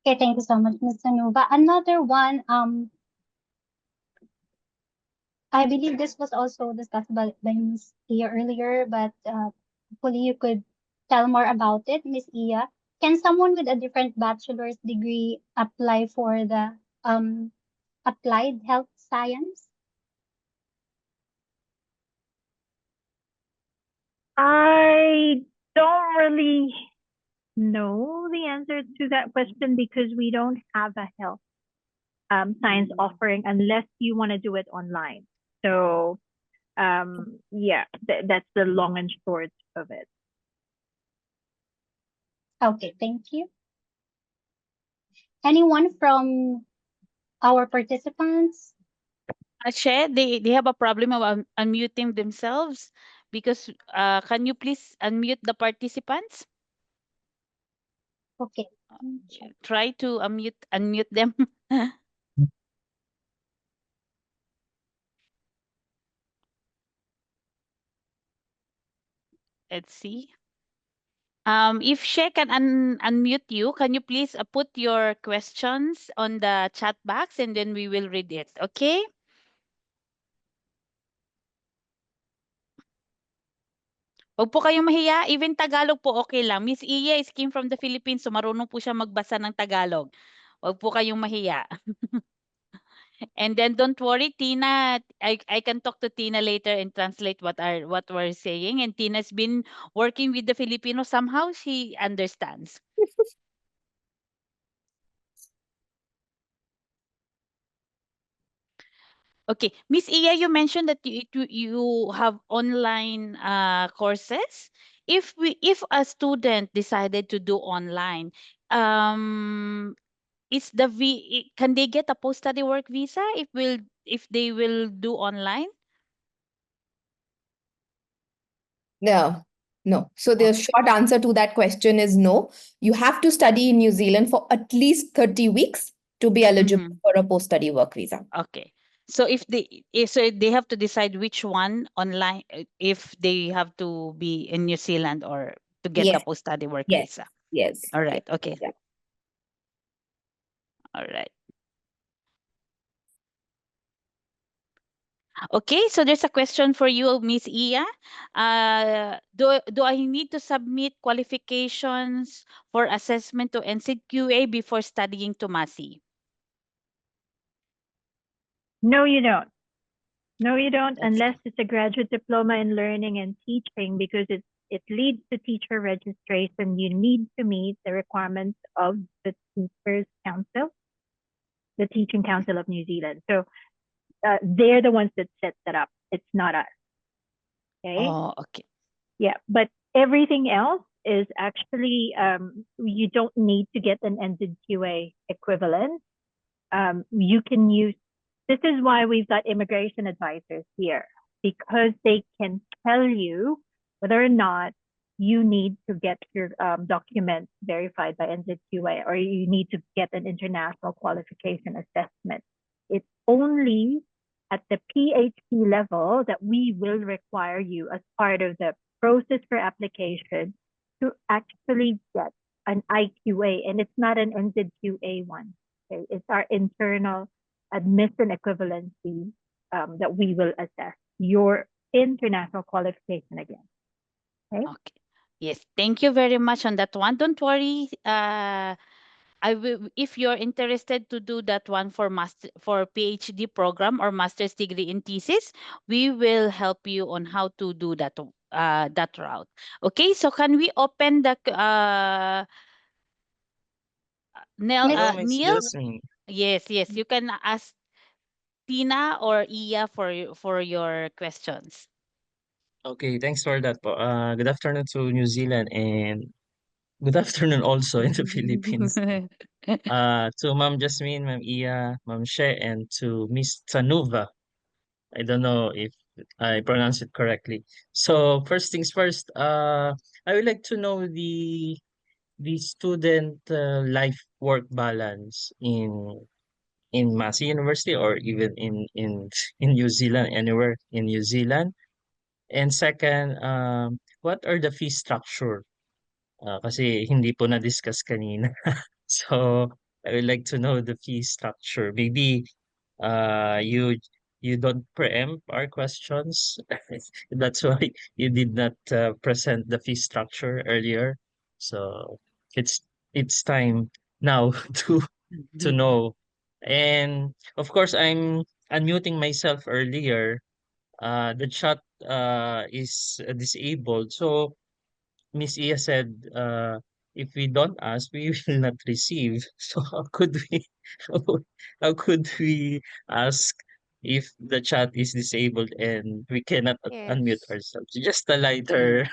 Okay, thank you so much, Ms. Sanuba. Another one, I believe this was also discussed by Ms. Iya earlier, but hopefully you could tell more about it, Ms. Iya. Can someone with a different bachelor's degree apply for the applied health science? I don't really know the answer to that question because we don't have a health science offering unless you want to do it online. So yeah, that's the long and short of it. Okay, thank you. Anyone from our participants? She, they have a problem of unmuting themselves because can you please unmute the participants? Okay. Try to unmute them. Let's see. If she can unmute you, can you please put your questions on the chat box and then we will read it, okay? Huwag po kayong mahiya, even Tagalog po okay lang. Miss Iya is came from the Philippines, so marunong po siya magbasa ng Tagalog. Huwag po kayong mahiya. And then don't worry, Tina, I can talk to Tina later and translate what we're saying. And Tina's been working with the Filipino. Somehow she understands. Okay, Miss Iya, you mentioned that you have online courses. If a student decided to do online, is can they get a post study work visa if they will do online? No, no. So the Okay. short answer to that question is no. You have to study in New Zealand for at least 30 weeks to be eligible Mm-hmm. for a post-study work visa. Okay. So so they have to decide which one online if they have to be in New Zealand or to get a Yes, post study work yes, visa. yes, All yes. right. Okay. Yeah. All right. Okay, so there's a question for you, Miss Iya. Do I need to submit qualifications for assessment to NCQA before studying to Massey? No, you don't. No, you don't, That's unless it's a graduate diploma in learning and teaching, because it leads to teacher registration. You need to meet the requirements of the Teachers Council, the Teaching Council of New Zealand. So they're the ones that set that up. It's not us. Okay. Oh, okay. Yeah, but everything else is actually you don't need to get an NZQA equivalent. You can use. This is why we've got immigration advisors here, because they can tell you whether or not you need to get your documents verified by NZQA, or you need to get an international qualification assessment. It's only at the PhD level that we will require you, as part of the process for application, to actually get an IQA, and it's not an NZQA one. Okay? It's our internal admission equivalency that we will assess your international qualification again. Okay. Okay. Yes, thank you very much on that one. Don't worry. I will, if you're interested to do that one for PhD program or master's degree in thesis, we will help you on how to do that route. Okay, so can we open the Miss Hello, Miss Neil? Jasmine. Yes, yes, you can ask Tina or Iya for your questions. Okay, thanks for that po. Good afternoon to New Zealand and good afternoon also in the Philippines. To Ma'am Jasmine, Ma'am Iya, Ma'am She, and to Miss Tanuva. I don't know if I pronounce it correctly. So first things first, I would like to know the student life work balance in Massey University or even in New Zealand, anywhere in New Zealand. And second, what are the fee structure? Kasi hindi po na-discuss kanina. So, I would like to know the fee structure. Maybe you don't preempt our questions. That's why you did not present the fee structure earlier. So, it's it's time now to know. And of course, I'm unmuting myself earlier. The chat is disabled. So Miss Iya said, if we don't ask, we will not receive. So how could we how could we ask if the chat is disabled and we cannot unmute Yes. ourselves? Just a Mm. lighter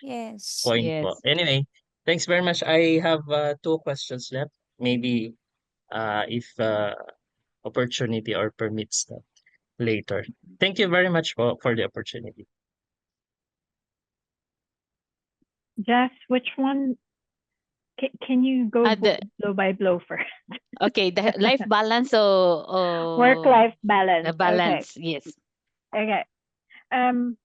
Yes. point po. Yes. Anyway, thanks very much. I have two questions left. Maybe if opportunity or permits that later. Thank you very much for the opportunity. Jess, which one? Can you go The blow by blow first? Okay, the life balance or Work-life balance. Okay. balance. Yes. Okay. Um,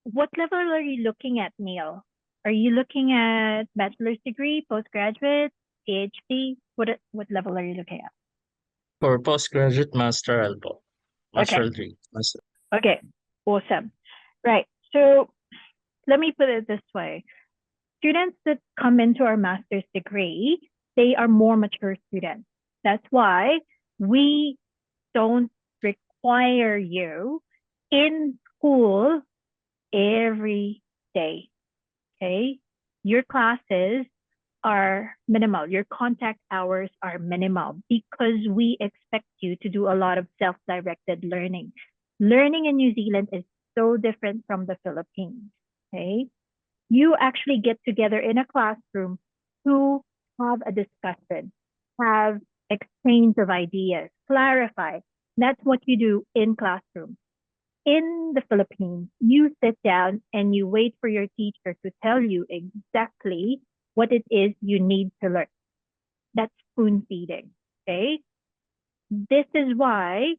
what level are you looking at, Neil? Are you looking at bachelor's degree, postgraduate, PhD? What level are you looking at? For postgraduate masteral po. Okay. Masteral degree. Master. Okay. Awesome. Right. So let me put it this way. Students that come into our master's degree, they are more mature students. That's why we don't require you in school every day. Okay. Your classes are minimal. Your contact hours are minimal because we expect you to do a lot of self-directed learning. Learning in New Zealand is so different from the Philippines. Okay. You actually get together in a classroom to have a discussion, have exchange of ideas, clarify. That's what you do in classroom. In the Philippines, you sit down and you wait for your teacher to tell you exactly what it is you need to learn. That's spoon feeding. Okay. This is why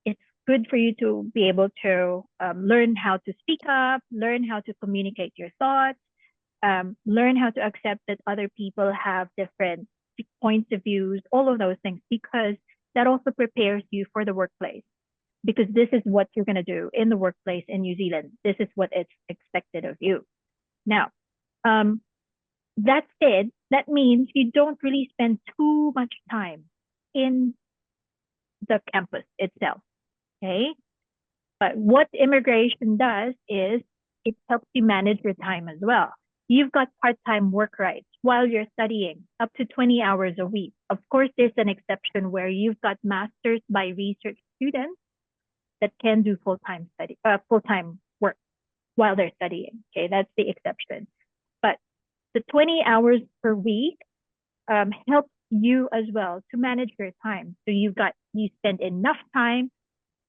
it's good for you to be able to learn how to speak up, learn how to communicate your thoughts, learn how to accept that other people have different points of views, all of those things, because that also prepares you for the workplace. Because this is what you're going to do in the workplace in New Zealand. This is what it's expected of you. Now, that said, that means you don't really spend too much time in the campus itself. Okay. But what immigration does is it helps you manage your time as well. You've got part-time work rights while you're studying, up to 20 hours a week. Of course, there's an exception where you've got masters by research students that can do full-time work while they're studying. Okay, that's the exception. But the 20 hours per week helps you as well to manage your time. So you spend enough time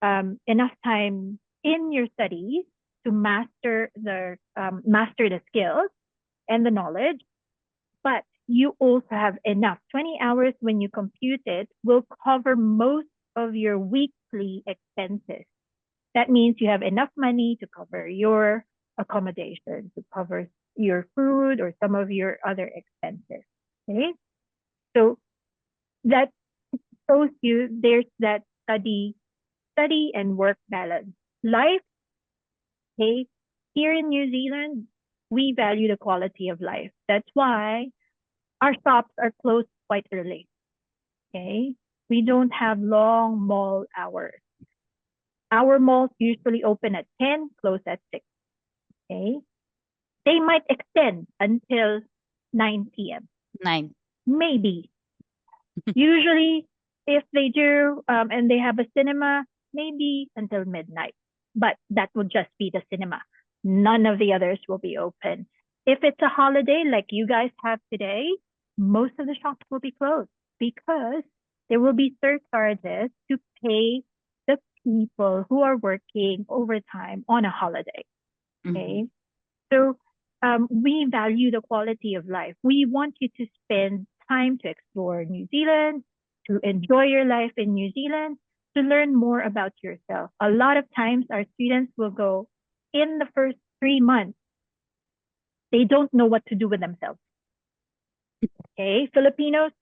in your studies to master the skills and the knowledge, but you also have enough. 20 hours when you compute it will cover most of your weekly expenses. That means you have enough money to cover your accommodation, to cover your food or some of your other expenses. Okay, so that shows you there's that study and work balance. Life, okay, here in New Zealand, we value the quality of life. That's why our shops are closed quite early. Okay, we don't have long mall hours. Our malls usually open at 10, close at 6. Okay, they might extend until 9 p.m. 9. Maybe. Usually, if they do and they have a cinema, maybe until midnight. But that will just be the cinema. None of the others will be open. If it's a holiday like you guys have today, most of the shops will be closed because there will be surcharges to pay the people who are working overtime on a holiday. Okay. So we value the quality of life. We want you to spend time to explore New Zealand, to enjoy your life in New Zealand, to learn more about yourself. A lot of times our students will go in the first 3 months, they don't know what to do with themselves. Okay, Filipinos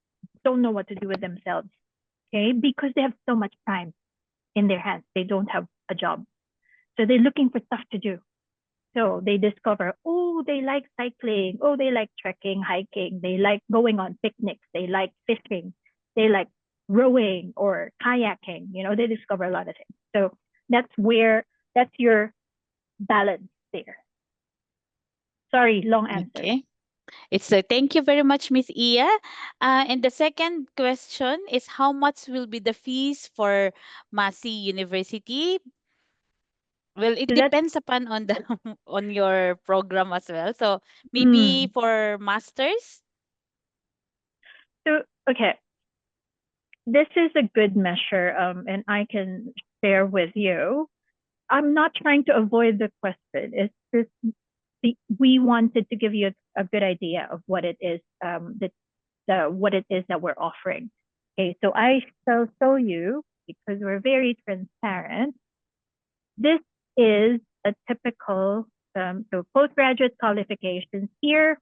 don't know what to do with themselves. Okay, because they have so much time in their hands. They don't have a job. So they're looking for stuff to do. So they discover, oh, they like cycling. Oh, they like trekking, hiking. They like going on picnics. They like fishing. They like rowing or kayaking. They discover a lot of things. So that's your balance there. Sorry, long answer. Okay. It's a thank you very much, Miss Iya. And the second question is how much will be the fees for Massey University? Well, it So that's depends upon on the on your program as well. So maybe for masters. so okay. This is a good measure, and I can share with you. I'm not trying to avoid the question. It's just we wanted to give you a good idea of what it is what it is that we're offering. Okay, so I shall show you because we're very transparent. This is a typical so postgraduate qualifications here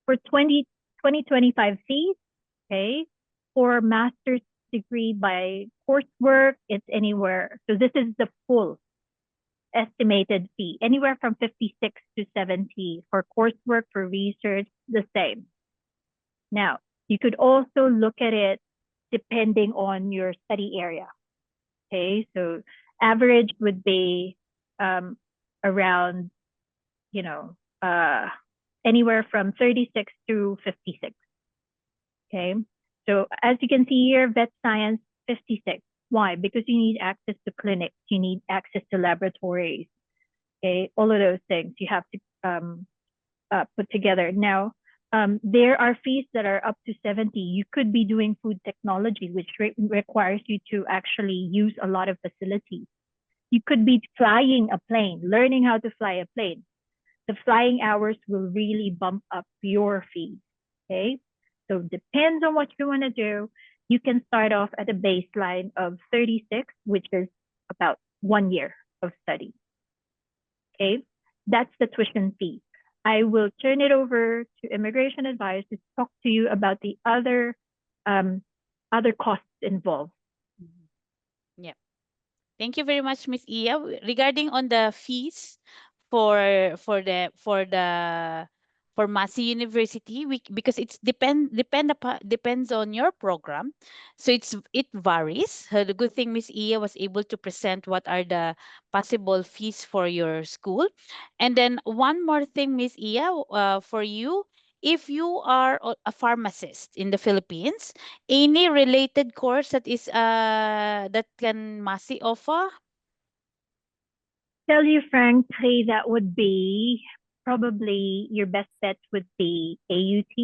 for 2025 fees. Okay, for master's degree by coursework, it's anywhere. So this is the full estimated fee, anywhere from 56 to 70 for coursework, for research, the same. Now, you could also look at it depending on your study area. Okay, so average would be around, anywhere from 36 to 56. Okay, so as you can see here, vet science 56. Why? Because you need access to clinics, you need access to laboratories. Okay, all of those things you have to put together. Now, there are fees that are up to 70. You could be doing food technology, which requires you to actually use a lot of facilities. You could be flying a plane, learning how to fly a plane. The flying hours will really bump up your fees. Okay, so depends on what you want to do. You can start off at a baseline of 36, which is about 1 year of study. Okay, that's the tuition fee. I will turn it over to immigration advisors to talk to you about the other costs involved. Yeah. Thank you very much, Miss Iya. Regarding on the fees for for Massey University, because it's depends on your program, so it varies. So the good thing Miss Ia was able to present what are the possible fees for your school. And then one more thing, Miss Ia, for you, if you are a pharmacist in the Philippines, any related course that can Massey offer? Tell you frankly, that would be probably your best bet would be AUT,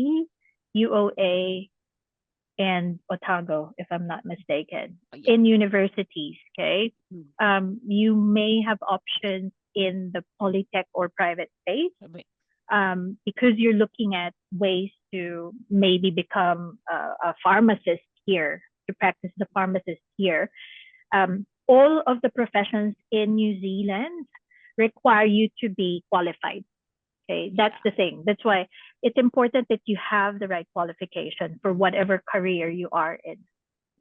UOA, and Otago, if I'm not mistaken, Oh, yeah. in universities. Okay, Mm. you may have options in the polytech or private space, because you're looking at ways to maybe become a pharmacist here, to practice the pharmacist here. All of the professions in New Zealand require you to be qualified. Okay, that's the thing. That's why it's important that you have the right qualification for whatever career you are in.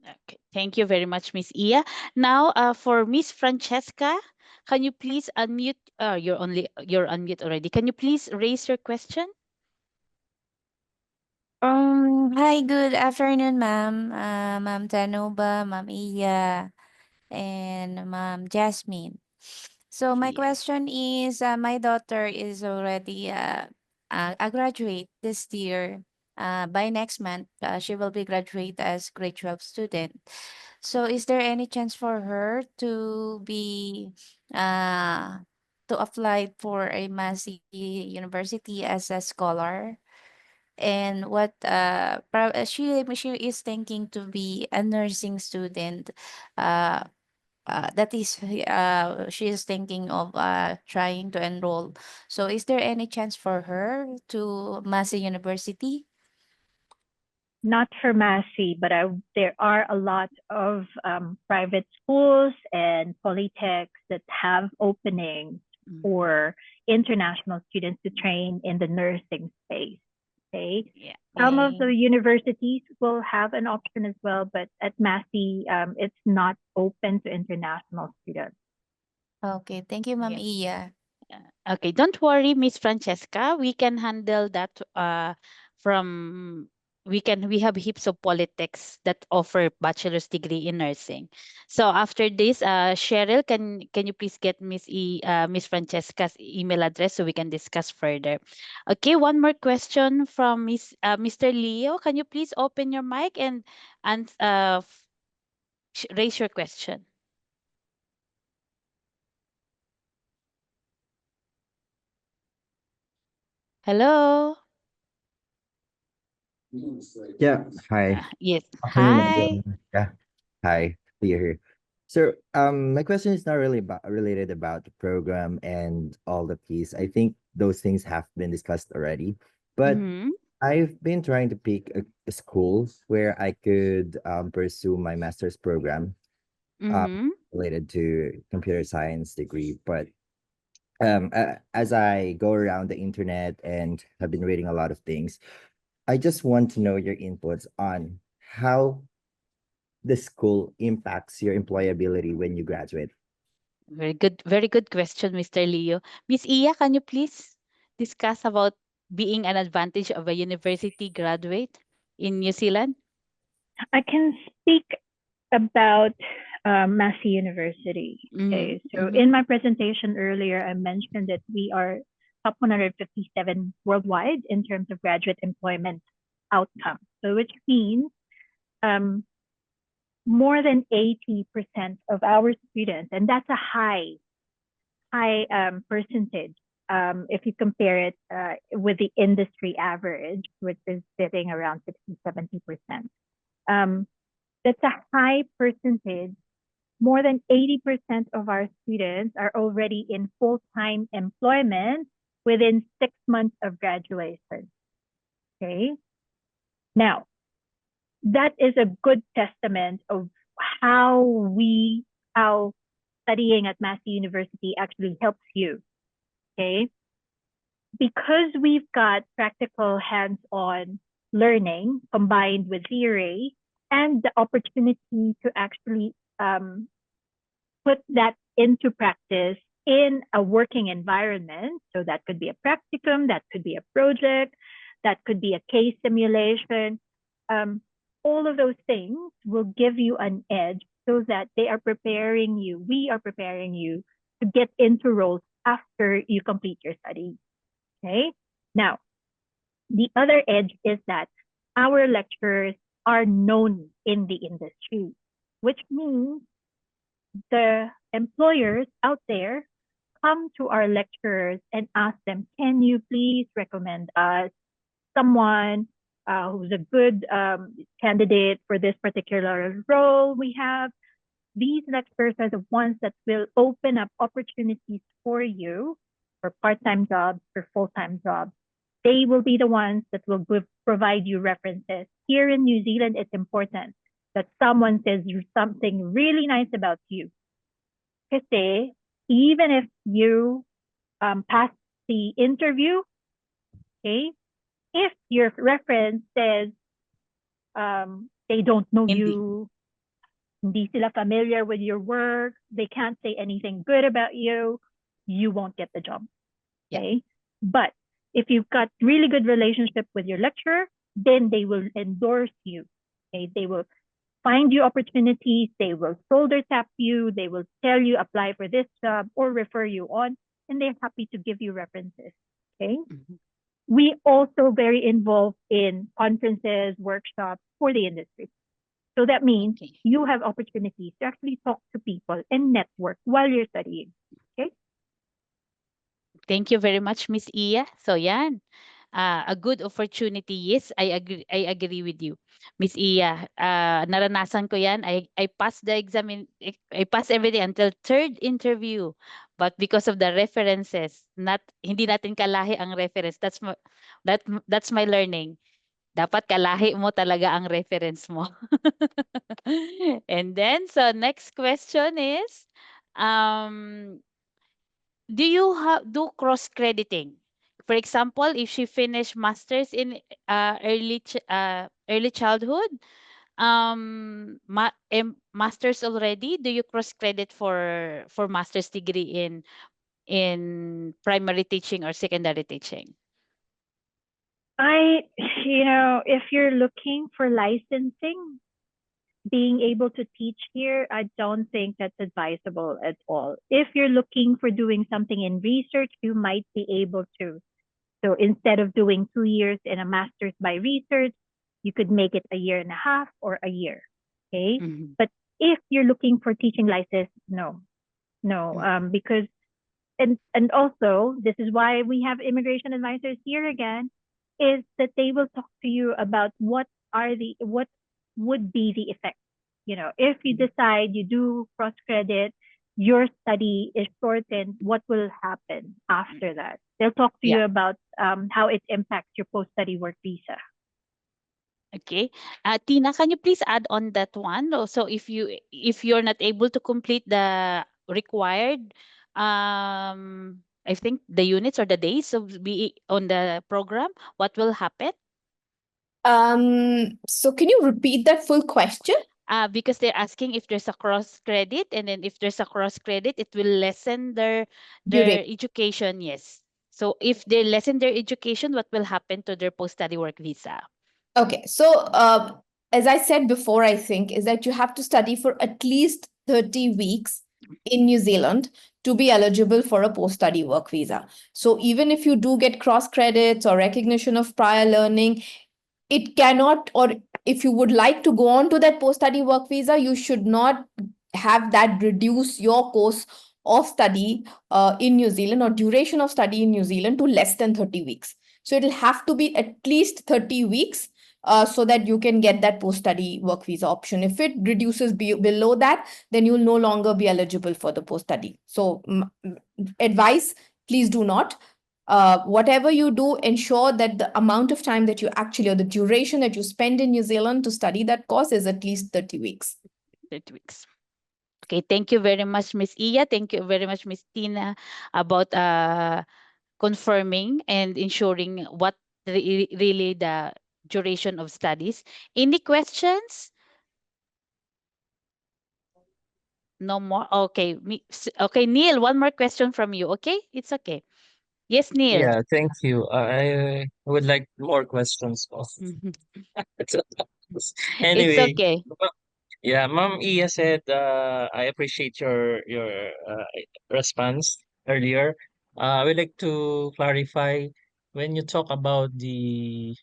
Okay, thank you very much, Miss Ia. Now, for Miss Francesca, can you please unmute? You're unmute already. Can you please raise your question? Hi, good afternoon, ma'am. Ma'am Tanuba, Ma'am Iya, and Ma'am Jasmine. So my Here. question is, my daughter is already a graduate this year. By next month, she will be graduate as grade 12 student. So is there any chance for her to be uh to apply for a Massey University as a scholar? And she is thinking to be a nursing student. Uh, that is she is thinking of trying to enroll. So is there any chance for her to Massey University? Not for Massey, but there are a lot of private schools and polytechs that have openings for international students to train in the nursing space. Okay. Yeah. Some of the Okay. universities will have an option as well, but at Massey, it's not open to international students. Okay. Thank you, Ma'am Yeah. Iya. Okay, don't worry, Miss Francesca. We can handle that. From we have heaps of politics that offer bachelor's degree in nursing. So after this, Cheryl, can you please get Miss Francesca's email address so we can discuss further? Okay, one more question from Mr. Leo. Can you please open your mic and raise your question? Hello. Yeah, hi. Yes. Afternoon, Hi. everyone. Yeah, hi. Leah here. So, my question is not really related about the program and all the piece. I think those things have been discussed already, but Mm-hmm. I've been trying to pick a school where I could pursue my master's program Mm-hmm. related to computer science degree. But as I go around the internet and have been reading a lot of things, I just want to know your inputs on how the school impacts your employability when you graduate. Very good question, Mr. Leo. Miss Iya, can you please discuss about being an advantage of a university graduate in New Zealand? I can speak about Massey University. Mm-hmm. Okay, so Mm-hmm. in my presentation earlier, I mentioned that we are top 157 worldwide in terms of graduate employment outcome. So which means um, more than 80% of our students, and that's a high percentage. If you compare it with the industry average, which is sitting around 60-70%. That's a high percentage. More than 80% of our students are already in full-time employment within 6 months of graduation. Okay. Now, that is a good testament of how studying at Massey University actually helps you. Okay. Because we've got practical hands-on learning combined with theory and the opportunity to actually put that into practice in a working environment. So that could be a practicum, that could be a project, that could be a case simulation. All of those things will give you an edge so that they are preparing you, we are preparing you to get into roles after you complete your studies. Okay. Now, the other edge is that our lecturers are known in the industry, which means the employers out there come to our lecturers and ask them, can you please recommend us someone who's a good candidate for this particular role we have? These lecturers are the ones that will open up opportunities for you for part-time jobs, for full-time jobs. They will be the ones that will provide you references. Here in New Zealand, it's important that someone says something really nice about you. Kasi even if you pass the interview, okay, if your reference says they don't know you, hindi sila familiar with your work, they can't say anything good about you, you won't get the job. Okay. But if you've got really good relationship with your lecturer, then they will endorse you. Okay. They will find you opportunities, they will shoulder tap you, they will tell you apply for this job or refer you on, and they're happy to give you references. Okay. We also very involved in conferences, workshops for the industry. So that means you have opportunities to actually talk to people and network while you're studying. Okay. Thank you very much, Miss Iya. So yan, a good opportunity. Yes, I agree with you, Miss Iya. Naranasan ko yan. I passed the exam. I passed everything until third interview. But because of the references, hindi natin kalahi ang reference. That's my learning. Dapat kalahi mo talaga ang reference mo. And then, so next question is, do you do cross crediting? For example, if she finished masters in early childhood, masters already, do you cross credit for master's degree in primary teaching or secondary teaching? If you're looking for licensing, being able to teach here, I don't think that's advisable at all. If you're looking for doing something in research, you might be able to. So instead of doing 2 years in a master's by research, you could make it a year and a half or a year. Okay. But if you're looking for teaching license, no, because and also this is why we have immigration advisors here again, is that they will talk to you about what would be the effect. If you decide you do cross credit, your study is shortened, what will happen after that? They'll talk to you about how it impacts your post-study work visa. Okay. Tina, can you please add on that one? So if you're not able to complete the required, I think the units or the days of be on the program, what will happen? So can you repeat that full question? Because they're asking if there's a cross credit, and then if there's a cross credit, it will lessen their education. Yes. So if they lessen their education, what will happen to their post-study work visa? Okay, so as I said before, I think is that you have to study for at least 30 weeks in New Zealand to be eligible for a post-study work visa. So even if you do get cross credits or recognition of prior learning, it cannot, or if you would like to go on to that post-study work visa, you should not have that reduce your course of study in New Zealand or duration of study in New Zealand to less than 30 weeks. So it'll have to be at least 30 weeks so that you can get that post-study work visa option. If it reduces below that, then you'll no longer be eligible for the post-study. So advice, please do not. Whatever you do, ensure that the amount of time that you actually, or the duration that you spend in New Zealand to study that course is at least 30 weeks. 30 weeks. Okay, thank you very much, Miss Iya. Thank you very much, Miss Tina, about confirming and ensuring what really the duration of studies. Any questions? No more. Okay. Okay, Neil, one more question from you. Okay? It's okay. Yes, Neil. Yeah, thank you. I would like more questions also. It's Anyway, okay. yeah, Ma'am Iya said, I appreciate your response earlier. I would like to clarify when you talk about the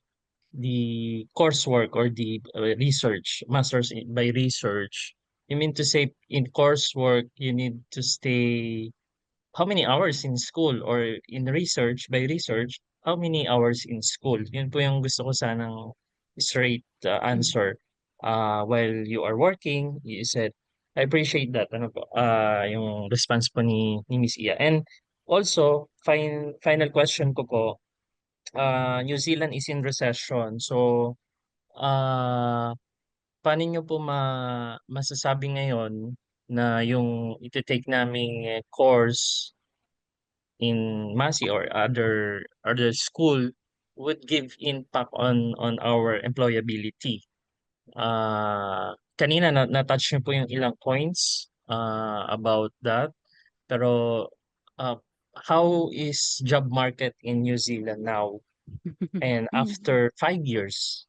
coursework or the research, by research, you mean to say in coursework you need to stay how many hours in school or in research, by research, how many hours in school? Yun po yung gusto ko sanang straight Mm. answer. While you are working, you said, I appreciate that. Ano po, yung response po ni Miss Iya. And also, final question ko po, New Zealand is in recession. So, uh, paano nyo po masasabi ngayon na yung iti-take naming course in Massey or other school would give impact on our employability. Kanina na-touch niyo po yung ilang points about that. Pero uh, how is job market in New Zealand now and after 5 years?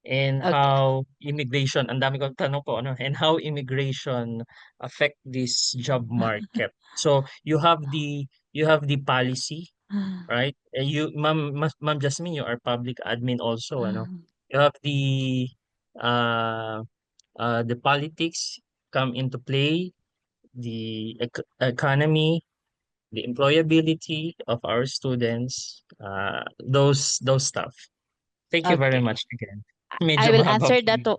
And Okay. how immigration, ang dami kong tanong po, ano, and how immigration affect this job market. So you have the policy, right? You, Ma'am Jasmine, you are public admin also, ano? You have uh, the politics come into play, the economy, the employability of our students, those stuff. Thank you very Okay. much again. I Medyo will mahaba answer po that yun. to,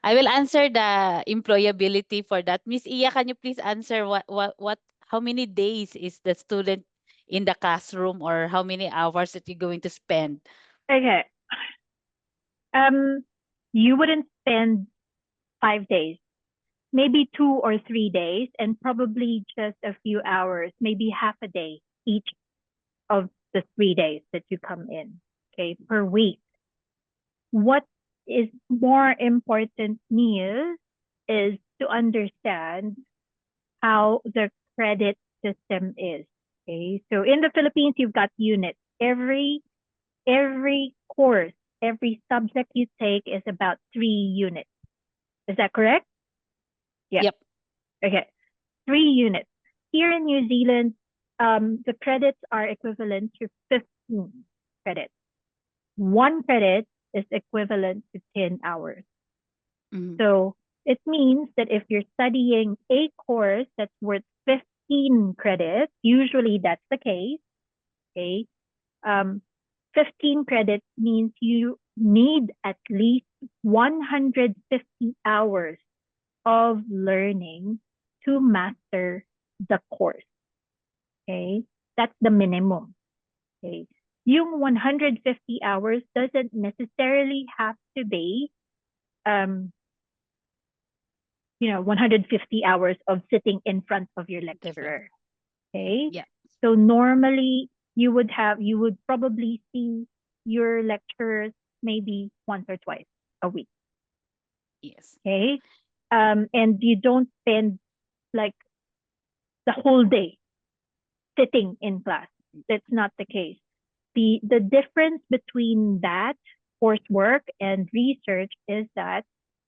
I will answer the employability for that. Miss Iya, can you please answer what how many days is the student in the classroom, or how many hours that you're going to spend? Okay. Um, you wouldn't spend 5 days, maybe 2 or 3 days, and probably just a few hours, maybe half a day each of the 3 days that you come in, okay, per week. What is more important, Neil, is to understand how the credit system is. Okay, so in the Philippines, you've got units. Every course, every subject you take is about 3 units. Is that correct? Yeah. Yep. Okay. 3 units. Here in New Zealand, the credits are equivalent to 15 credits. 1 credit is equivalent to 10 hours. Mhm. So it means that if you're studying a course that's worth 15 credits, usually that's the case, okay? 15 credits means you need at least 150 hours of learning to master the course. Okay? That's the minimum. Okay? Yung 150 hours doesn't necessarily have to be 150 hours of sitting in front of your Definitely. lecturer. Okay? Yeah. So normally you would probably see your lecturers maybe once or twice a week. Yes. Okay? And you don't spend like the whole day sitting in class. That's not the case. The difference between that coursework and research is that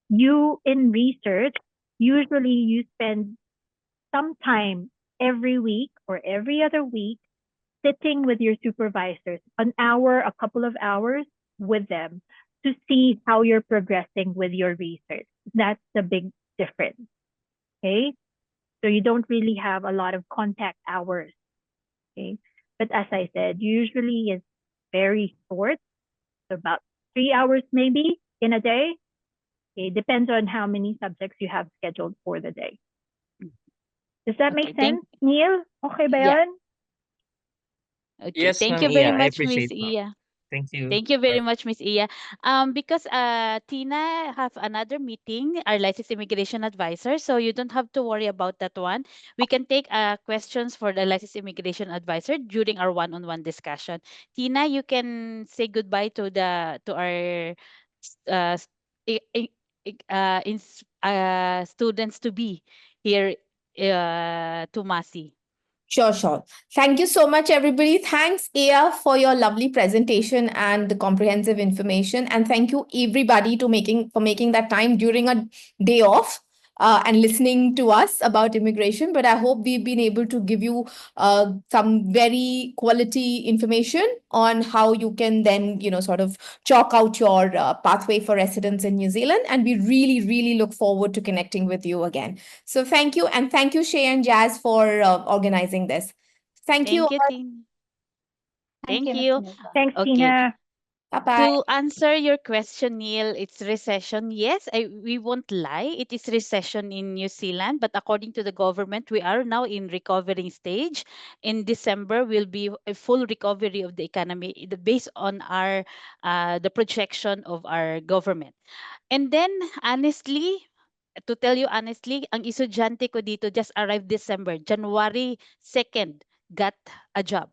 you in research, usually you spend some time every week or every other week sitting with your supervisors, an hour, a couple of hours with them to see how you're progressing with your research. That's the big difference. Okay. So you don't really have a lot of contact hours. Okay. But as I said, usually it's very short, so about 3 hours maybe in a day. Okay. Depends on how many subjects you have scheduled for the day. Does that Okay. make sense, Neil? Okay ba Yeah. yun? Okay. Yes, Thank Ma'am you very Iya, I much, Miss appreciate, ma'am. Iya. Thank you. Thank you very Bye. much, Miss Iya. Because Tina have another meeting, our licensed immigration advisor, so you don't have to worry about that one. We can take questions for the licensed immigration advisor during our one-on-one discussion. Tina, you can say goodbye to our uh, s- i- i- students to be here to Massey. Sure, sure. Thank you so much, everybody. Thanks, Aya, for your lovely presentation and the comprehensive information. And thank you, everybody, for making that time during a day off. And listening to us about immigration. But I hope we've been able to give you some very quality information on how you can then, sort of chalk out your pathway for residence in New Zealand. And we really, really look forward to connecting with you again. So thank you. And thank you, Shay and Jazz, for organizing this. Thank you Thank you, all. Tin. Thank Thank you, Ms. you. Nilda. Thanks, Okay. Tina. Bye-bye. To answer your question, Neil, it's recession. Yes, we won't lie. It is recession in New Zealand, but according to the government, we are now in recovering stage. In December, will be a full recovery of the economy based on our the projection of our government. And then, honestly, to tell you honestly, ang estudyante ko dito just arrived December. January 2nd, got a job.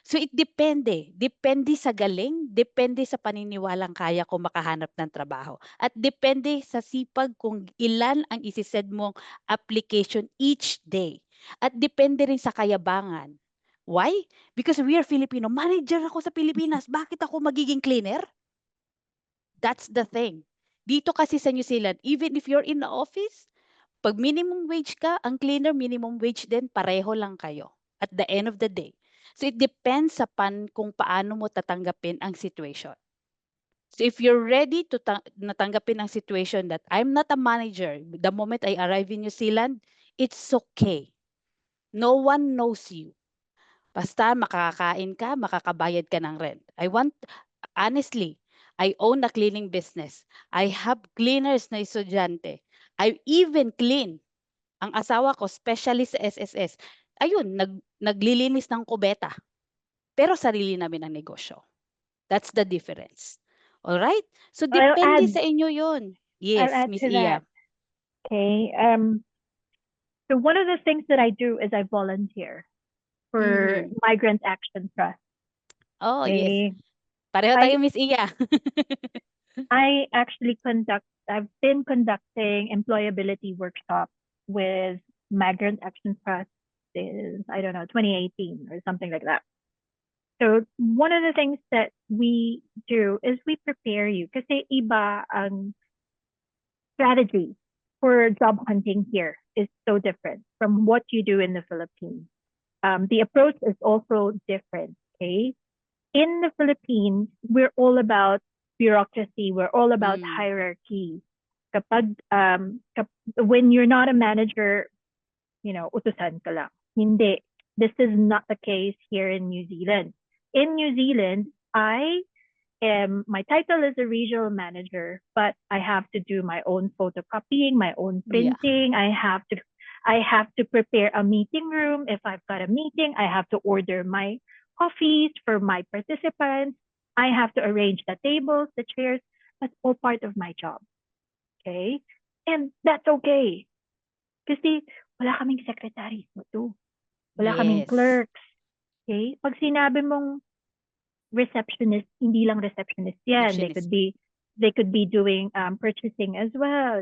So it depende. Depende sa galing, depende sa paniniwalang kaya ko makahanap ng trabaho. At depende sa sipag kung ilan ang isisend mong application each day. At depende rin sa kayabangan. Why? Because we are Filipino. Manager ako sa Pilipinas. Bakit ako magiging cleaner? That's the thing. Dito kasi sa New Zealand, even if you're in the office, pag minimum wage ka, ang cleaner minimum wage din, pareho lang kayo at the end of the day. So it depends sa kung paano mo tatanggapin ang situation. So if you're ready to natanggapin ang situation that I'm not a manager, the moment I arrive in New Zealand, it's okay. No one knows you. Basta makakain ka, makakabayad ka ng rent. Honestly, I own a cleaning business. I have cleaners na estudyante. I even clean. Ang asawa ko, specialist sa SSS. Ayun, naglilinis ng kubeta. Pero sarili namin ang negosyo. That's the difference. All right? So I'll depende add, sa inyo yun. I'll Yes, add Miss to Iya. that. Okay. So one of the things that I do is I volunteer for Mhm. Migrant Action Trust. Oh, yes. Okay. Pareho I tayo, Miss Iya. I actually I've been conducting employability workshops with Migrant Action Trust since, I don't know, 2018 or something like that. So one of the things that we do is we prepare you kasi iba ang strategy for job hunting here is so different from what you do in the Philippines. The approach is also different, okay? In the Philippines, we're all about bureaucracy. We're all about hierarchy. When you're not a manager, utusan ka lang. Hindi. This is not the case here in New Zealand. In New Zealand, my title is a regional manager, but I have to do my own photocopying, my own printing. I have to prepare a meeting room. If I've got a meeting, I have to order my coffees for my participants. I have to arrange the tables, the chairs. That's all part of my job. Okay? And that's okay. Kasi wala kaming secretaries mo too. Wala kaming Yes. clerks. Okay? Pag sinabi mong receptionist, hindi lang receptionist yan. Receptionist. They could be doing purchasing as well,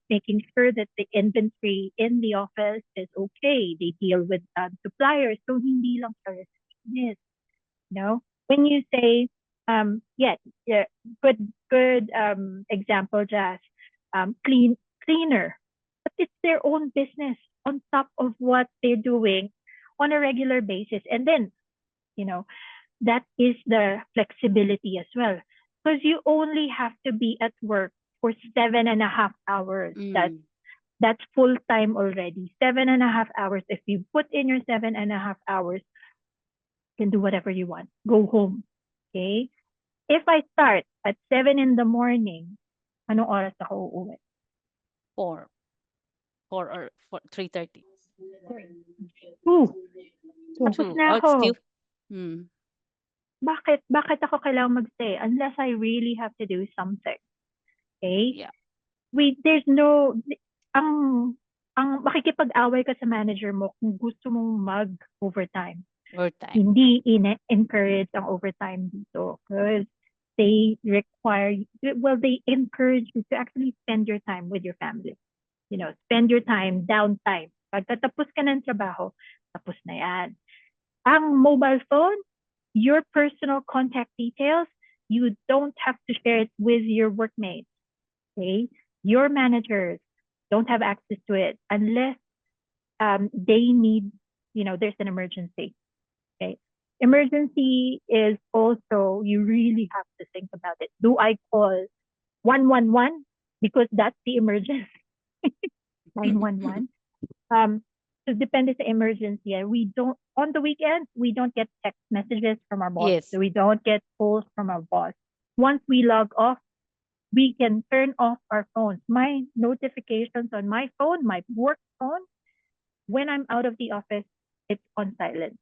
making sure that the inventory in the office is okay. They deal with suppliers. So hindi lang sa receptionist. When you say, good example, Jazz, cleaner, but it's their own business on top of what they're doing on a regular basis. And then, that is the flexibility as well. Because you only have to be at work for 7.5 hours. That's full time already. 7.5 hours. If you put in your 7.5 hours, you can do whatever you want. Go home. Okay? If I start at 7 in the morning, anong oras ako uuwi? 4 or 3:30. 2. Tapos 2. na Oh, it's ako. still. Bakit ako kailangang magstay? Unless I really have to do something. Okay? Yeah. There's no, ang makikipag-away ka sa manager mo kung gusto mong mag-overtime. Overtime. Hindi encourage ang overtime dito because they encourage you to actually spend your time with your family. Spend your time, downtime, Pagkatapos ka ng trabaho, tapos na yan. Ang mobile phone, your personal contact details, you don't have to share it with your workmates. Okay? Your managers don't have access to it unless they need, there's an emergency. Okay. Emergency is also, you really have to think about it. Do I call 111 because that's the emergency? 911. So depende sa emergency. We don't, on the weekends, we don't get text messages from our boss. Yes. So we don't get calls from our boss. Once we log off, we can turn off our phones. My notifications on my phone, my work phone, when I'm out of the office, it's on silent.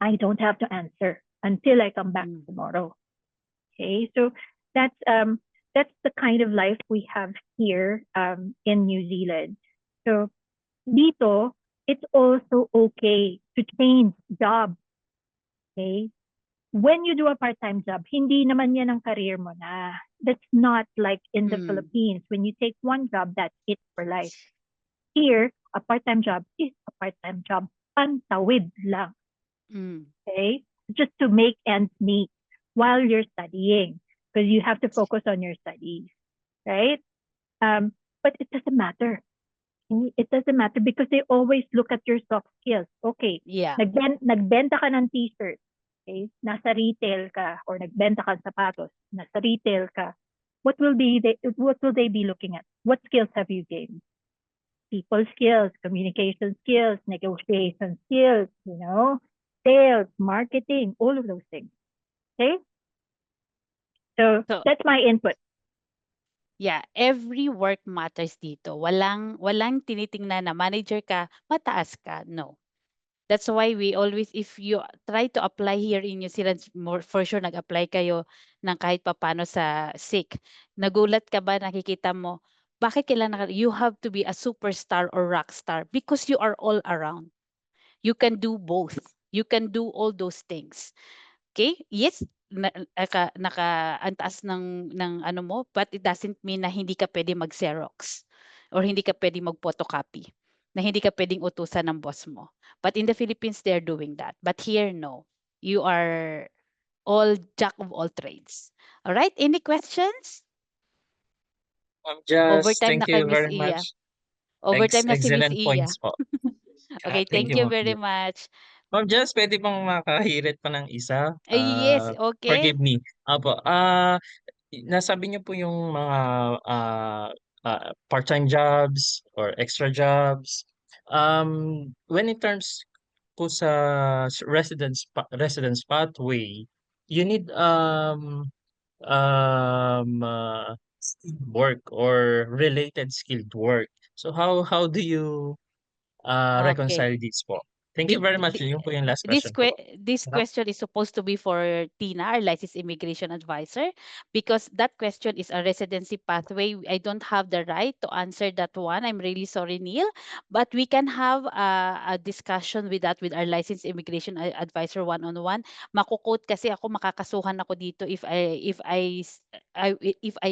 I don't have to answer until I come back tomorrow. Okay, so that's the kind of life we have here in New Zealand. So dito, it's also okay to change job. Okay? When you do a part-time job, hindi naman yan ang career mo na. That's not like in the Philippines. When you take one job, that's it for life. Here, a part-time job is a part-time job. Pantawid lang. Okay? Just to make ends meet while you're studying. Because you have to focus on your studies. Right? But it doesn't matter. It doesn't matter because they always look at your soft skills. Okay, Yeah. nagbenta ka ng t-shirt, okay? Nasa retail ka or nagbenta ka ng sapatos, nasa retail ka. What will they be looking at? What skills have you gained? People skills, communication skills, negotiation skills, sales, marketing, all of those things. Okay? So that's my input. Yeah, every work matters dito. Walang tinitingnan na manager ka, mataas ka. No. That's why we always, if you try to apply here in New Zealand, more for sure nag-apply kayo ng kahit papano sa SIC. Nagulat ka ba, nakikita mo, bakit kailangan you have to be a superstar or rock star because you are all around. You can do both. You can do all those things. Okay? Yes, ang taas ng ano mo, but it doesn't mean na hindi ka pwede mag-Xerox or hindi ka pwede mag-photocopy, na hindi ka pwedeng utusan ng boss mo. But in the Philippines, they're doing that. But here, no. You are all jack of all trades. All right? Any questions? Just Overtime thank na kay you Miss very Iya. much. Overtime na si Miss Excellent Iya. points po. Yeah, Okay, thank thank you, you Ma'am very Pia. much. Ma'am Jess, pwede bang makahirit pa ng isa? Yes, okay. Forgive me. Apo, nasabi niyo po yung mga part-time jobs or extra jobs. When in terms po sa residence pathway, you need skilled work or related skilled work. So how do you Okay. reconcile these po? Thank you Di- very di- much. di- Yun po yung last question ko po. this question is supposed to be for Tina, our licensed immigration advisor, because that question is a residency pathway. I don't have the right to answer that one. I'm really sorry, Neil, but we can have a discussion with that with our licensed immigration advisor one-on-one. Makukot kasi ako, makakasuhan ako dito if I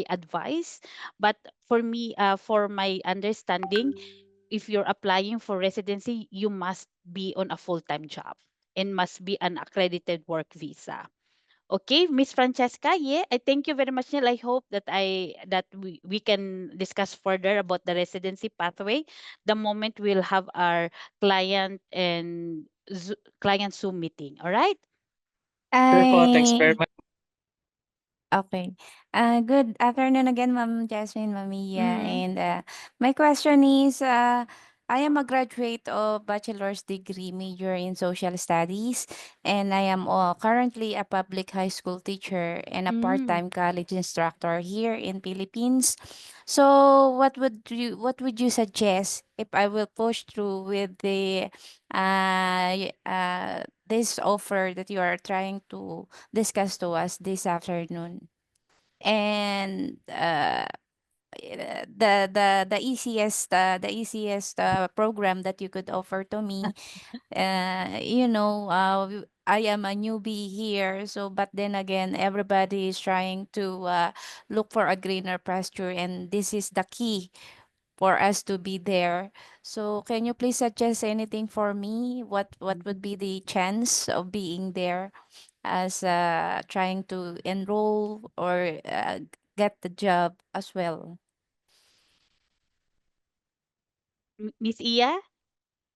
advise. But for me, for my understanding, if you're applying for residency, you must be on a full-time job and must be an accredited work visa. Okay, Miss Francesca, yeah, I thank you very much, Neil. I hope that we can discuss further about the residency pathway the moment we'll have our client Zoom meeting. All right? Sure po. Thanks very I much. Okay. Good afternoon again, Ma'am Jasmine, Ma'am Mia. Mm-hmm. And my question is, I am a graduate of bachelor's degree major in social studies, and I am currently a public high school teacher and a Mm. part-time college instructor here in Philippines. So, what would you suggest if I will push through with the this offer that you are trying to discuss to us this afternoon? And the easiest program that you could offer to me, I am a newbie here, so but then again everybody is trying to look for a greener pasture, and this is the key for us to be there. So can you please suggest anything for me? What would be the chance of being there as trying to enroll or get the job as well? Miss Iya,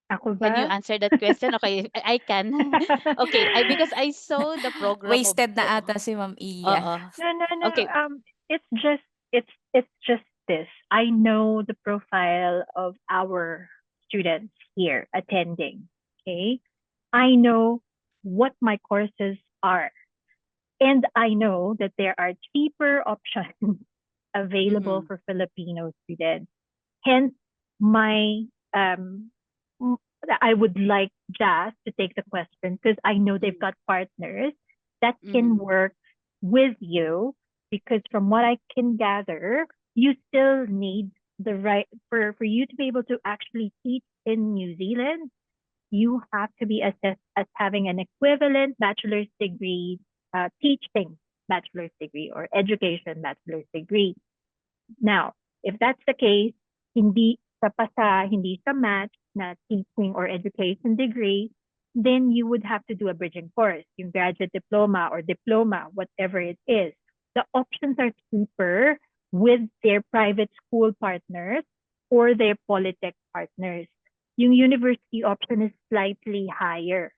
Ako can you ba? answer that question? Okay, I can. Okay, because I saw the program of Wasted na ata si Ma'am Iya. oo. No, no, no. Okay. It's just this. I know the profile of our students here attending. Okay. I know what my courses are. And I know that there are cheaper options available Mhm. for Filipino students. Hence, my m- I would like Jazz to take the question because I know they've got partners that can Mhm. work with you. Because from what I can gather, you still need the right for you to be able to actually teach in New Zealand. You have to be assessed as having an equivalent bachelor's degree, teaching bachelor's degree or education bachelor's degree. Now, if that's the case, hindi sa match na teaching or education degree, then you would have to do a bridging course, yung graduate diploma, whatever it is. The options are cheaper with their private school partners or their polytech partners. Yung university option is slightly higher.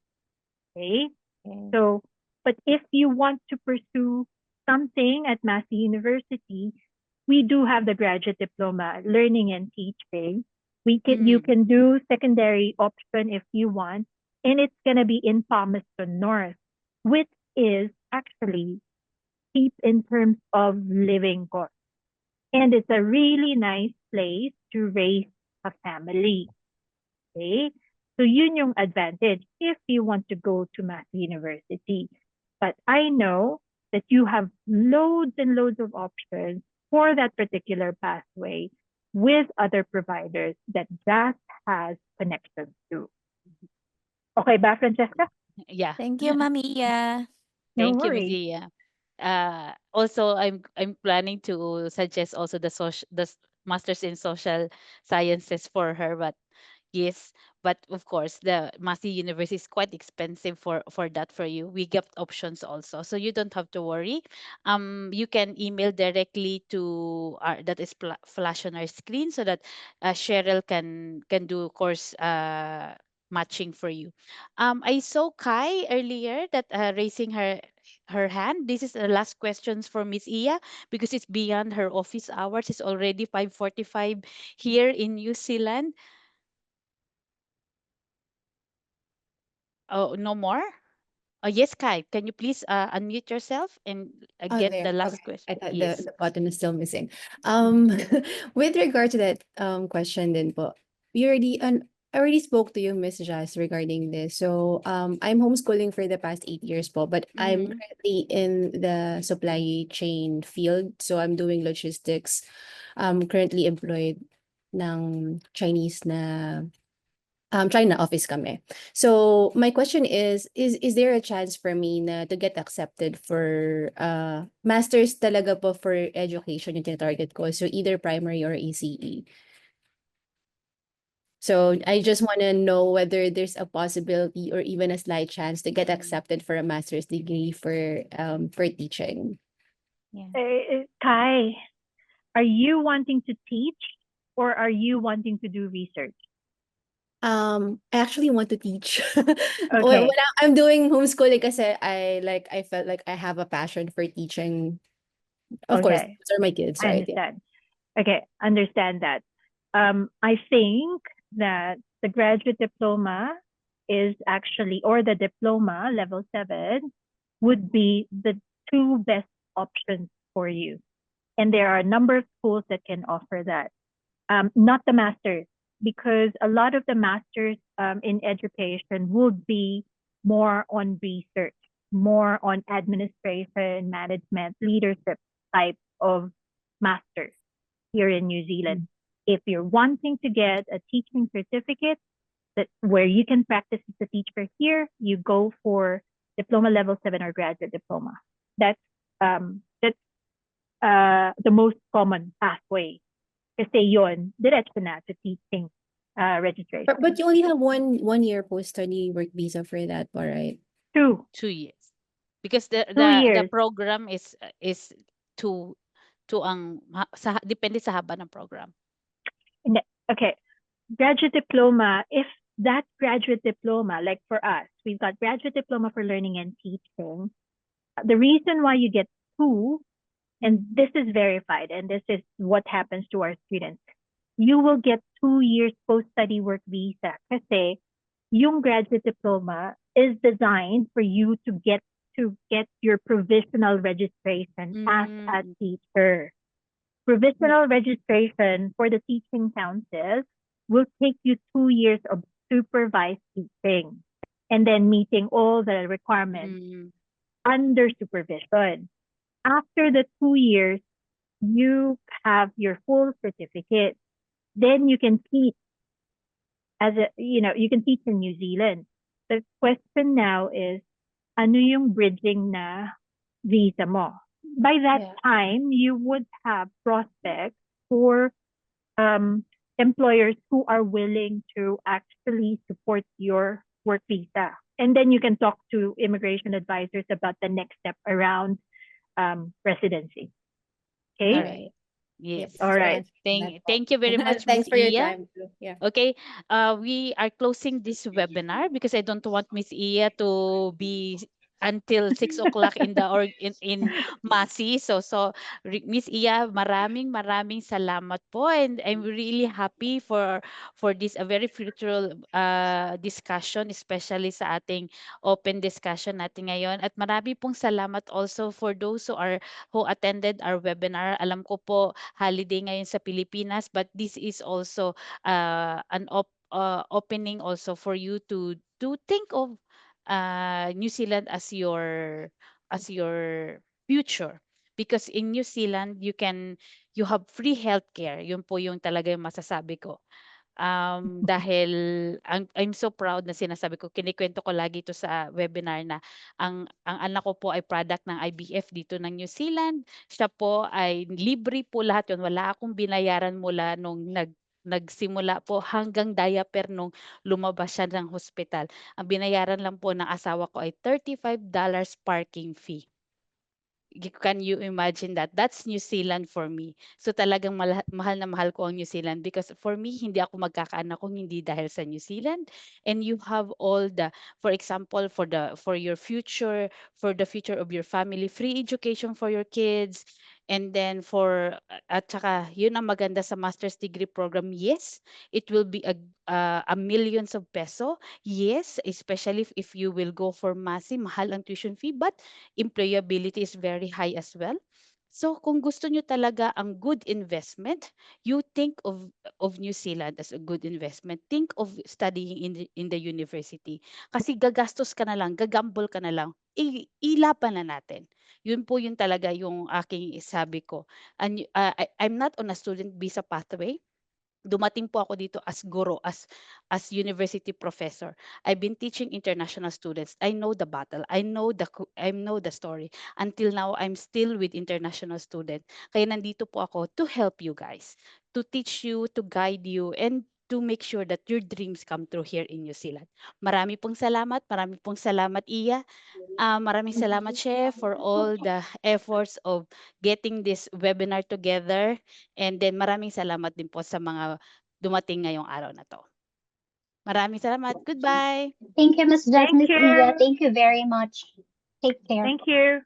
Okay? Okay. So, but if you want to pursue something at Massey University, we do have the graduate diploma, learning and teaching. You can do secondary option if you want, and it's gonna be in Palmerston North, which is actually cheap in terms of living cost, and it's a really nice place to raise a family. Okay? So yun yung advantage if you want to go to Massey University. But I know that you have loads and loads of options for that particular pathway with other providers that just has connections to. Okay ba, Francesca? Yeah. Thank you, Ma'am Iya. No Thank you, Miss worries. Iya. Also, I'm planning to suggest also masters in social sciences for her, but yes, but of course the Massey University is quite expensive for that for you. We get options also, so you don't have to worry. You can email directly to our that is flash on our screen so that Cheryl can do course matching for you. I saw Kai earlier that raising her hand. This is the last questions for Miss Iya because it's beyond her office hours. It's already 5:45 here in New Zealand. Oh, no more? Oh, yes, Kai. Can you please unmute yourself and Oh, get the there. Okay. last question? I thought Yes. the button is still missing. With regard to that question then po, we already I already spoke to you, Miss Jazz, regarding this. So I'm homeschooling for the past 8 years po, but I'm Mm-hmm. currently in the supply chain field. So I'm doing logistics. I'm currently employed ng Chinese na China office kami. So my question is there a chance for me na to get accepted for masters talaga po for education yung target ko? So either primary or ACE. So I just want to know whether there's a possibility or even a slight chance to get accepted for a master's degree for teaching. Yeah. Kai, are you wanting to teach or are you wanting to do research? I actually want to teach. Okay. When I'm doing homeschooling kasi I felt like I have a passion for teaching. Of course, Okay. those are my kids, I right? Yeah. understand. Okay, understand that. I think that the graduate diploma is actually, or the diploma level 7 would be the two best options for you. And there are a number of schools that can offer that. Not the masters, because a lot of the masters in education would be more on research, more on administration, management, leadership type of masters here in New Zealand. If you're wanting to get a teaching certificate that where you can practice as a teacher here, you go for diploma level 7 or graduate diploma. That's the most common pathway. Kasi yun, diretso na to teaching registration. But you only have one year post-study work visa for that, all right? 2 2 years. Because the 2 years. program is to ang depende sa haba ng program. Hindi. Okay. Graduate diploma, if that graduate diploma, like for us, we've got graduate diploma for learning and teaching. The reason why you get 2, and this is verified, and this is what happens to our students, you will get 2 years post-study work visa kasi yung graduate diploma is designed for you to get your provisional registration as a teacher. Provisional registration for the teaching council will take you 2 years of supervised teaching and then meeting all the requirements under supervision. After the 2 years, you have your full certificate. Then you can teach you can teach in New Zealand. The question now is, ano yung bridging na visa mo? By that time, you would have prospects for employers who are willing to actually support your work visa. And then you can talk to immigration advisors about the next step around residency. Okay? All right. Yes. All right. Thank you very much, Thanks Miss for your Iya. time too. Yeah. Okay, we are closing this webinar because I don't want Miss Iya to be until 6 o'clock in the in Massey. So Miss Iya, maraming salamat po, and I'm really happy for this a very fruitful discussion, especially sa ating open discussion natin ngayon. At marami pong salamat also for those who attended our webinar. Alam ko po holiday ngayon sa Pilipinas, but this is also an opening also for you to think of New Zealand as your future, because in New Zealand you have free healthcare. Yun po yung talaga yung masasabi ko. Dahil I'm so proud na sinasabi ko, kinikwento ko lagi ito sa webinar na ang anak ko po ay product ng IBF dito ng New Zealand. Siya po ay libre po lahat yun. Wala akong binayaran mula nung nagsimula po hanggang diaper nung lumabas siya ng hospital. Ang binayaran lang po ng asawa ko ay $35 parking fee. Can you imagine that? That's New Zealand for me. So talagang mahal na mahal ko ang New Zealand, because for me, hindi ako magkakaanak kung hindi dahil sa New Zealand. And you have all for example, for your future, for the future of your family, free education for your kids. And then at saka, yun ang maganda sa master's degree program. Yes, it will be a millions of peso. Yes, especially if you will go for Massey, mahal ang tuition fee, but employability is very high as well. So kung gusto nyo talaga ang good investment, you think of New Zealand as a good investment. Think of studying in the university. Kasi gagastos ka na lang, gagamble ka na lang, ilaban na natin. Yun po yun talaga yung aking sabi ko. And I'm not on a student visa pathway. Dumating po ako dito as guro, as university professor. I've been teaching international students. I know the battle. I know the story. Until now, I'm still with international students. Kaya nandito po ako to help you guys, to teach you, to guide you, and to make sure that your dreams come true here in New Zealand. Marami pong salamat. Marami pong salamat, Iya. Maraming salamat, Chef, for all the efforts of getting this webinar together. And then maraming salamat din po sa mga dumating ngayong araw na to. Maraming salamat. Goodbye. Thank you, Ms. Jack, Thank Ms. Iya. you. Thank you very much. Take care. Thank you.